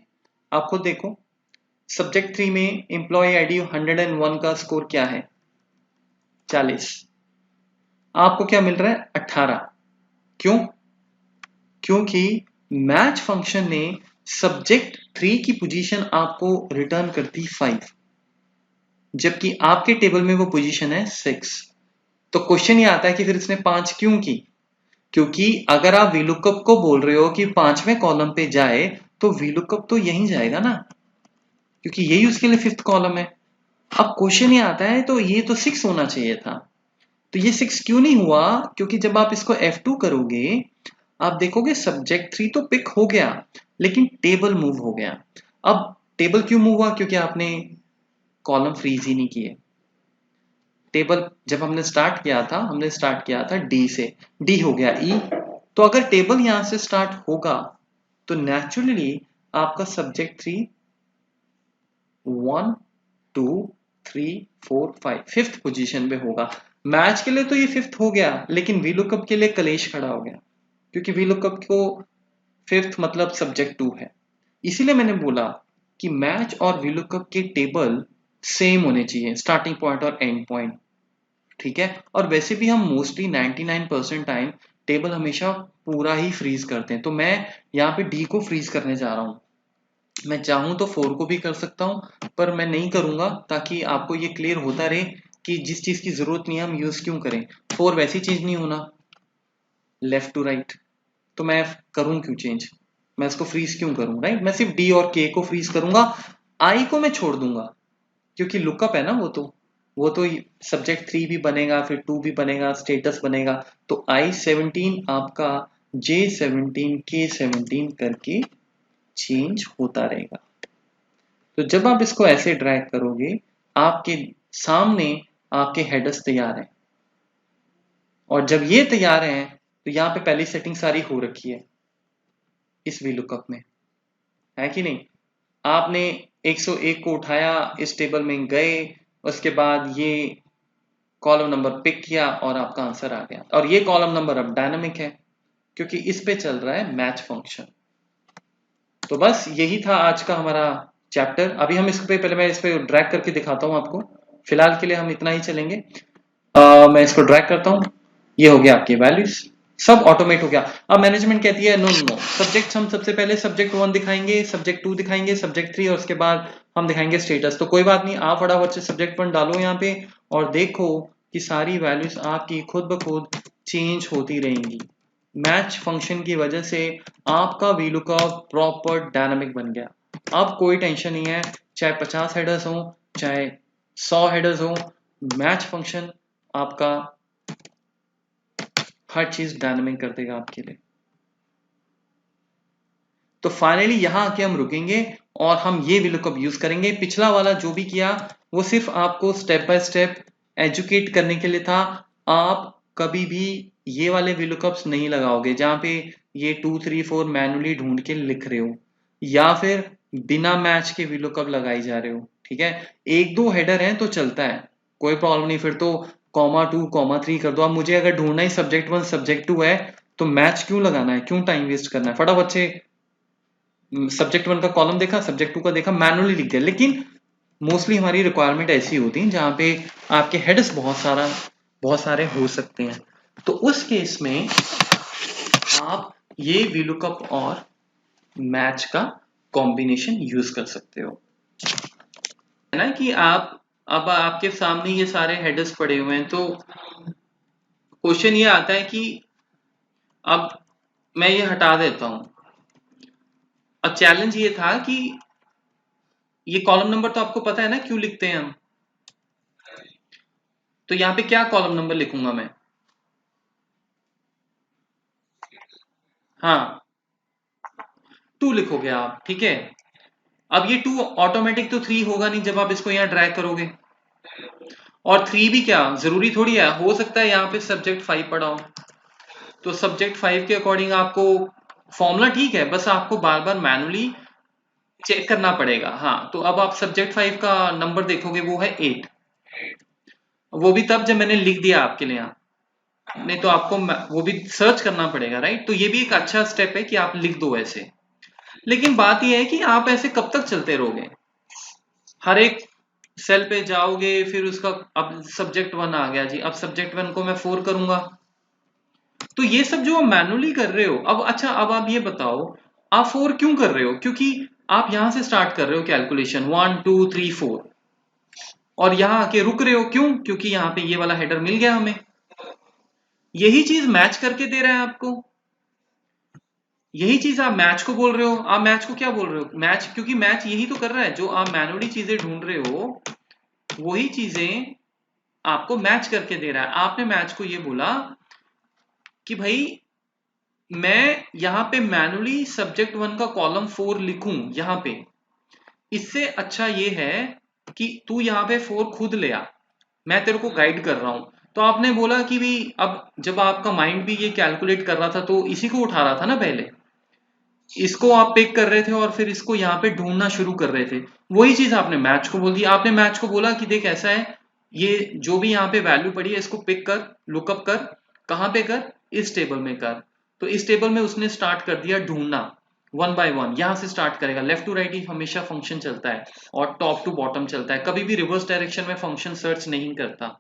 आप खुद देखो। सब्जेक्ट 3 में एम्प्लॉय आईडी 101 का स्कोर क्या है, 40। आपको क्या मिल रहा है, 18। क्यों, क्योंकि मैच फंक्शन ने सब्जेक्ट 3 की पोजीशन आपको रिटर्न कर दी 5, जबकि आपके टेबल में वो पोजीशन है 6। तो क्वेश्चन ये आता है कि फिर इसने 5 क्यों की। क्योंकि अगर आप वीलुकअप को बोल रहे हो कि 5वें कॉलम पे जाए, तो वीलुकअप तो यहीं जाएगा ना, क्योंकि यही उसके लिए 5th कॉलम है। अब क्वेश्चन ये आता है, तो ये तो 6 होना चाहिए था, तो ये 6 क्यों नहीं हुआ। क्योंकि जब आप इसको F2 करोगे, आप देखोगे सब्जेक्ट 3 तो पिक हो गया, लेकिन टेबल मूव हो गया। अब टेबल क्यों मूव हुआ, क्योंकि आपने कॉलम फ्रीज ही नहीं किए। टेबल जब हमने स्टार्ट किया था डी से, डी हो गया ई। तो अगर टेबल यहां से स्टार्ट होगा, तो नेचुरली आपका सब्जेक्ट 3 1 2 3 4 5 5th पोजीशन पे होगा। मैच के लिए तो ये 5th हो गया, लेकिन वीलुकअप के लिए कलेश खड़ा हो गया, क्योंकि वीलुकअप को 5th मतलब सब्जेक्ट 2 है। इसीलिए मैंने बोला कि मैच और वीलुकअप के टेबल सेम होने चाहिए, स्टार्टिंग पॉइंट और एंड पॉइंट, ठीक है। और वैसे भी हम मोस्टली 99% टाइम टेबल हमेशा पूरा ही फ्रीज करते हैं। तो मैं यहाँ पे डी को फ्रीज करने जा रहा हूँ। मैं चाहूं तो 4 को भी कर सकता हूं, पर मैं नहीं करूंगा, ताकि आपको ये क्लियर होता रहे कि जिस चीज की जरूरत नहीं है हम यूज क्यों करें। 4 वैसी चीज नहीं होना लेफ्ट टू राइट, तो मैं करूं क्यों चेंज, मैं इसको फ्रीज क्यों करूं, राइट। मैं सिर्फ डी और के को फ्रीज करूंगा, आई को मैं छोड़ दूंगा, क्योंकि लुकअप है ना वो तो सब्जेक्ट 3 भी बनेगा, फिर 2 भी बनेगा, स्टेटस बनेगा। तो I-17 आपका J-17 K-17 करके चेंज होता रहेगा। तो जब आप इसको ऐसे ड्रैग करोगे, आपके सामने आपके हेडर्स तैयार हैं। और जब ये तैयार हैं, तो यहाँ पे पहली सेटिंग सारी हो रखी है इस VLOOKUP में, है कि नहीं। आपने 101 को उठाया, इस टेबल में गए, उसके बाद ये कॉलम नंबर पिक किया और आपका आंसर आ गया। और ये कॉलम नंबर अब डायनामिक है, क्योंकि इस पे चल रहा है मैच फंक्शन। तो बस यही था आज का हमारा चैप्टर। अभी हम इस पे पहले मैं इस पे ड्रैग करके दिखाता हूँ आपको। फिलहाल के लिए हम इतना ही चलेंगे। मैं इसको ड्रैग करता हूँ। ये हो गया आपकी वैल्यूज, सब ऑटोमेट हो गया। अब मैनेजमेंट कहती है नो नो, सब्जेक्ट हम सबसे पहले सब्जेक्ट 1 दिखाएंगे, सब्जेक्ट 2 दिखाएंगे, सब्जेक्ट 3 और उसके बाद हम दिखाएंगे स्टेटस। तो कोई बात नहीं, आप फटाफट से सब्जेक्ट 1 डालो यहाँ पे और देखो कि सारी वैल्यूज आपकी खुद ब खुद चेंज होती रहेंगी। मैच फंक्शन की वजह से आपका वीलुकअप प्रॉपर डायनामिक बन गया। अब कोई टेंशन नहीं है, चाहे 50 हेडर्स हो चाहे 100 हेडर्स हो, मैच फंक्शन आपका हर चीज डायनामिक कर देगा आपके लिए। तो फाइनली यहां आके हम रुकेंगे और हम ये VLOOKUP यूज करेंगे। पिछला वाला जो भी किया वो सिर्फ आपको स्टेप बाय स्टेप एजुकेट करने के लिए था। आप कभी भी ये वाले VLOOKUPs नहीं लगाओगे जहां पे ये 2 3 4 मैनुअली ढूंढ के लिख रहे हो या फिर बिना मैच के VLOOKUP लगाई जा रहे हो। ठीक है, एक दो हेडर है तो चलता है, कोई प्रॉब्लम नहीं। फिर तो (2, 3 कर दो। अब मुझे अगर ढूंढना ही सब्जेक्ट 1 सब्जेक्ट 2 है तो मैच क्यों लगाना है, क्यों टाइम वेस्ट करना है। फटाफट से सब्जेक्ट 1 का कॉलम देखा, सब्जेक्ट 2 का देखा, मैनुअली लिख दिया। लेकिन मोस्टली हमारी रिक्वायरमेंट ऐसी होती है जहां पे आपके हेडर्स बहुत सारे हो सकते हैं। तो उस केस में आप ये VLOOKUP और मैच का कॉम्बिनेशन यूज कर सकते हो। है ना कि आप अब आपके सामने ये सारे हेडर्स पड़े हुए हैं, तो क्वेश्चन ये आता है कि अब मैं ये हटा देता हूं। अब चैलेंज ये था कि ये कॉलम नंबर तो आपको पता है ना क्यों लिखते हैं हम, तो यहाँ पे क्या कॉलम नंबर लिखूंगा मैं? हाँ, 2 लिखोगे आप, ठीक है। अब ये 2 ऑटोमेटिक तो 3 होगा नहीं जब आप इसको यहाँ ड्रैग करोगे, और 3 भी क्या जरूरी थोड़ी है, हो सकता है यहाँ पे सब्जेक्ट 5 पड़ा हो, तो सब्जेक्ट 5 के अकॉर्डिंग आपको फॉर्मूला ठीक है, बस आपको बार बार मैनुअली चेक करना पड़ेगा। हाँ, तो अब आप सब्जेक्ट 5 का नंबर देखोगे वो है 8, वो भी तब जब मैंने लिख दिया आपके लिए यहाँ, नहीं तो आपको वो भी सर्च करना पड़ेगा, राइट। तो ये भी एक अच्छा स्टेप है कि आप लिख दो ऐसे। लेकिन बात यह है कि आप ऐसे कब तक चलते रहोगे, हर एक सेल पे जाओगे फिर उसका, अब सब्जेक्ट 1 आ गया जी, अब सब्जेक्ट 1 को मैं 4 करूंगा, तो ये सब जो आप मैनुअली कर रहे हो। अब अच्छा, अब आप ये बताओ आप 4 क्यों कर रहे हो? क्योंकि आप यहां से स्टार्ट कर रहे हो कैलकुलेशन 1 2 3 4 और यहां आके रुक रहे हो, क्यों? क्योंकि यहाँ पे ये वाला हेडर मिल गया हमें। यही चीज मैच करके दे रहा है आपको, यही चीज आप मैच को बोल रहे हो। आप मैच को क्या बोल रहे हो? मैच, क्योंकि मैच यही तो कर रहा है, जो आप मैनुअली चीजें ढूंढ रहे हो वही चीजें आपको मैच करके दे रहा है। आपने मैच को ये बोला कि भाई मैं यहाँ पे मैनुअली सब्जेक्ट 1 का कॉलम 4 लिखूं यहाँ पे, इससे अच्छा ये है कि तू यहाँ पे 4 खुद ले आ, मैं तेरे को गाइड कर रहा हूं। तो आपने बोला कि भी अब जब आपका माइंड भी ये कैलकुलेट कर रहा था तो इसी को उठा रहा था ना, पहले इसको आप पिक कर रहे थे और फिर इसको यहाँ पे ढूंढना शुरू कर रहे थे। वही चीज आपने मैच को बोल दी। आपने मैच को बोला कि देख ऐसा है, ये जो भी यहाँ पे वैल्यू पड़ी है इसको पिक कर, लुकअप कर, कहाँ पे कर? इस टेबल में कर। तो इस टेबल में उसने स्टार्ट कर दिया ढूंढना, 1 बाय 1 यहाँ से स्टार्ट करेगा। लेफ्ट टू राइट ही हमेशा फंक्शन चलता है और टॉप टू बॉटम चलता है, कभी भी रिवर्स डायरेक्शन में फंक्शन सर्च नहीं करता।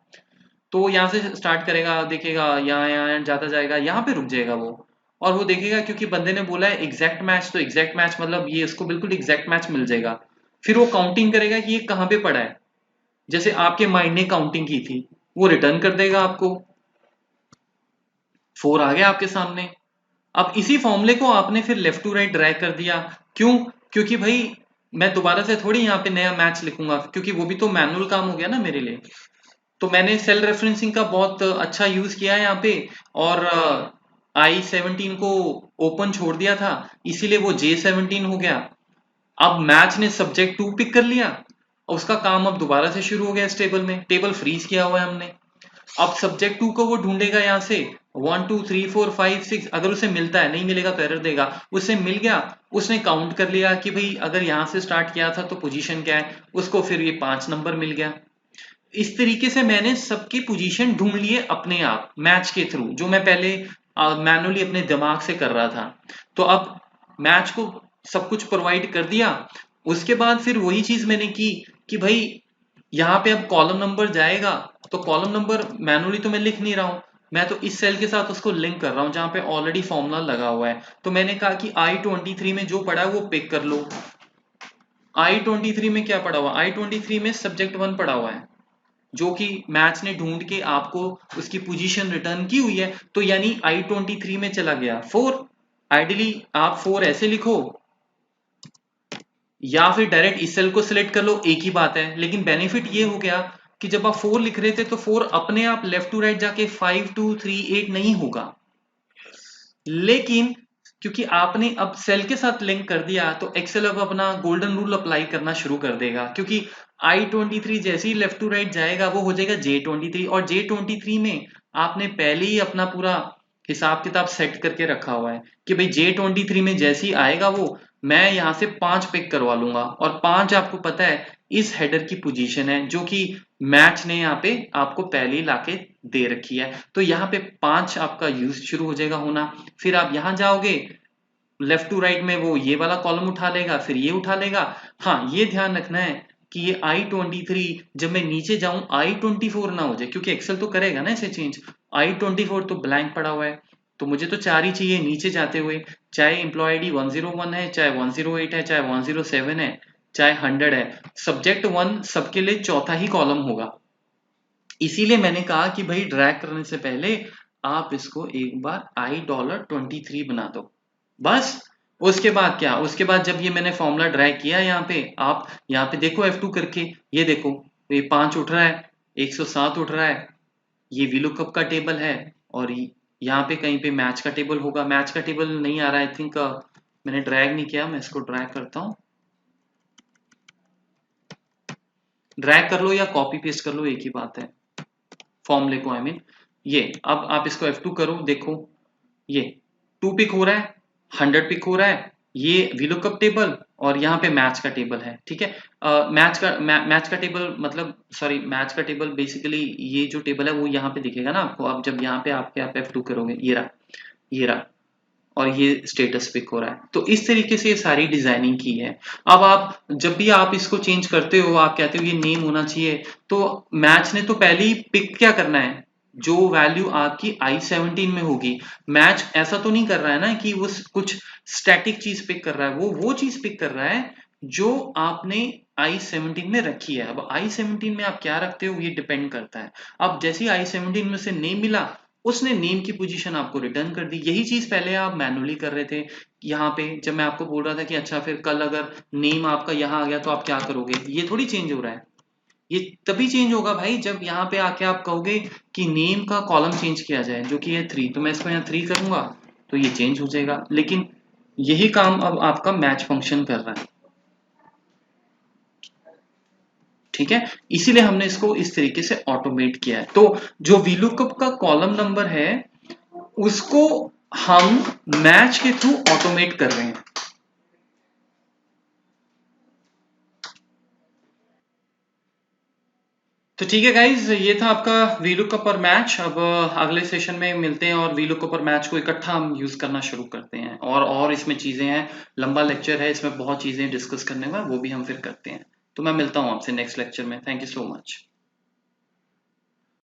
तो यहाँ से स्टार्ट करेगा, देखेगा यहाँ यहाँ जाता जाएगा, यहाँ पे रुक जाएगा वो, और वो देखेगा क्योंकि बंदे ने बोला है एग्जैक्ट मैच, तो एग्जैक्ट मैच मतलब ये इसको बिल्कुल एग्जैक्ट मैच मिल जाएगा। फिर वो काउंटिंग करेगा कि ये कहाँ पे पड़ा है, जैसे आपके माइंड ने काउंटिंग की थी, वो रिटर्न कर देगा आपको, 4 आ गया आपके सामने। अब इसी फॉर्मूले को आपने फिर लेफ्ट टू राइट ड्रैग कर दिया, क्यों? क्योंकि भाई मैं दोबारा से थोड़ी यहाँ पे नया मैच लिखूंगा, क्योंकि वो भी तो मैनुअल काम हो गया ना मेरे लिए। तो मैंने सेल रेफरेंसिंग का बहुत अच्छा यूज किया है यहाँ पे, और I17 को ओपन छोड़ दिया था, इसीलिए वो J17 हो गया। अब मैच ने सब्जेक्ट 2 पिक कर लिया, उसका काम अब दोबारा से शुरू हो गया। इस टेबल में टेबल फ्रीज किया हुआ है हमने। अब सब्जेक्ट 2 को वो ढूंढेगा यहाँ से 1 2 3 4 5 6, अगर उसे मिलता है, नहीं मिलेगा तो एरर देगा। उसे मिल गया, उसने काउंट कर लिया कि भाई अगर यहाँ से स्टार्ट किया था तो पोजीशन क्या है, उसको फिर ये 5 नंबर मिल गया। इस तरीके से मैंने सबकी पोजीशन ढूंढ लिए अपने आप मैच के थ्रू, जो मैं पहले मैनुअली अपने दिमाग से कर रहा था। तो अब मैच को सब कुछ प्रोवाइड कर दिया। उसके बाद फिर वही चीज मैंने की कि भाई यहाँ पे अब कॉलम नंबर जाएगा, तो कॉलम नंबर मैनुअली तो मैं लिख नहीं रहा हूँ, मैं तो इस सेल के साथ उसको लिंक कर रहा हूँ जहाँ पे ऑलरेडी फॉर्मूला लगा हुआ है। तो मैंने कहा कि I23 में जो पड़ा है वो पिक कर लो। I23 में क्या पड़ा हुआ, I23 में सब्जेक्ट 1 पड़ा हुआ है जो कि मैच ने ढूंढ के आपको उसकी पोजीशन रिटर्न की हुई है, तो यानी I23 में चला गया 4। आइडियली आप 4 ऐसे लिखो या फिर डायरेक्ट इस सेल को सिलेक्ट कर लो, एक ही बात है। लेकिन बेनिफिट ये हो गया कि जब आप 4 लिख रहे थे तो 4 अपने आप लेफ्ट टू राइट जाके 5 2 3 8 नहीं होगा, लेकिन क्योंकि आपने अब सेल के साथ लिंक कर दिया तो एक्सेल अब अपना गोल्डन रूल अप्लाई करना शुरू कर देगा, क्योंकि I23 जैसे ही लेफ्ट टू राइट जाएगा वो हो जाएगा J23, और J23 में आपने पहले ही अपना पूरा हिसाब किताब सेट करके रखा हुआ है कि भाई J23 में जैसे ही आएगा वो, मैं यहाँ से 5 पिक करवा लूंगा, और 5 आपको पता है इस हेडर की पोजीशन है जो कि मैच ने यहाँ पे आपको पहले ही लाके दे रखी है। तो यहाँ पे 5 आपका यूज शुरू हो जाएगा होना। फिर आप यहाँ जाओगे, लेफ्ट टू राइट में वो ये वाला कॉलम उठा लेगा, फिर ये उठा लेगा। हाँ, ये ध्यान रखना है कि ये I23 जब मैं नीचे जाऊं I24 ना हो जाए, क्योंकि एक्सेल तो करेगा ना इसे चेंज। I24 तो ब्लैंक पड़ा हुआ है, तो मुझे तो 4 ही चाहिए नीचे जाते हुए, चाहे एम्प्लॉय आईडी 101 है, चाहे 108 है, चाहे 107 है, चाहे 100 है। सब्जेक्ट 1 सबके लिए चौथा ही कॉलम होगा। इसीलिए मैंने कहा कि भाई ड्रैग करने से पहले आप इसको एक बार $23 बना दो, बस। उसके बाद क्या, उसके बाद जब ये मैंने फॉर्मूला ड्रैग किया यहाँ पे, आप यहाँ पे देखो F2 करके, ये देखो ये 5 उठ रहा है, 107 उठ रहा है, ये VLOOKUP का टेबल है, और यहाँ पे कहीं पे मैच का टेबल होगा। मैच का टेबल नहीं आ रहा है, आई थिंक मैंने ड्रैग नहीं किया, मैं इसको ड्रैग करता हूँ। ड्रैग कर लो या कॉपी पेस्ट कर लो, एक ही बात है, फॉर्मूले को आई मीन। ये अब आप इसको F2 करो, देखो ये 2 पिक हो रहा है, 100 पिक हो रहा है, ये VLOOKUP टेबल, और यहाँ पे मैच का टेबल है, ठीक है। मैच का टेबल मतलब सॉरी, मैच का टेबल बेसिकली ये जो टेबल है वो यहाँ पे दिखेगा ना आपको। अब जब यहाँ पे आप F2 करोगे, ये रहा, ये रहा, और ये स्टेटस पिक हो रहा है। तो इस तरीके से ये सारी डिजाइनिंग की है। अब आप जब भी आप इसको चेंज करते हो, आप कहते हो ये नेम होना चाहिए, तो मैच ने तो पहले ही पिक क्या करना है, जो वैल्यू आपकी I17 में होगी। मैच ऐसा तो नहीं कर रहा है ना कि वो कुछ स्टैटिक चीज पिक कर रहा है, वो चीज पिक कर रहा है जो आपने I17 में रखी है। अब I17 में आप क्या रखते हो ये डिपेंड करता है। अब जैसे ही I17 में से नेम मिला, उसने नेम की पोजीशन आपको रिटर्न कर दी। यही चीज पहले आप मैनुअली कर रहे थे। यहाँ पे जब मैं आपको बोल रहा था कि अच्छा फिर कल अगर नेम आपका यहाँ आ गया तो आप क्या करोगे, ये थोड़ी चेंज हो रहा है। ये तभी चेंज होगा भाई जब यहाँ पे आके आप कहोगे कि नेम का कॉलम चेंज किया जाए, जो कि है 3, तो मैं इसको यहाँ 3 करूंगा तो ये चेंज हो जाएगा। लेकिन यही काम अब आपका मैच फंक्शन कर रहा है, ठीक है। इसीलिए हमने इसको इस तरीके से ऑटोमेट किया है। तो जो VLOOKUP का कॉलम नंबर है उसको हम मैच के थ्रू ऑटोमेट कर रहे हैं। तो ठीक है गाइज, ये था आपका VLOOKUP और मैच। अब अगले सेशन में मिलते हैं और VLOOKUP और मैच को इकट्ठा हम यूज करना शुरू करते हैं। और इसमें चीजें हैं, लंबा लेक्चर है, इसमें बहुत चीजें डिस्कस करने में, वो भी हम फिर करते हैं। तो मैं मिलता हूँ आपसे नेक्स्ट लेक्चर में। Thank you so much.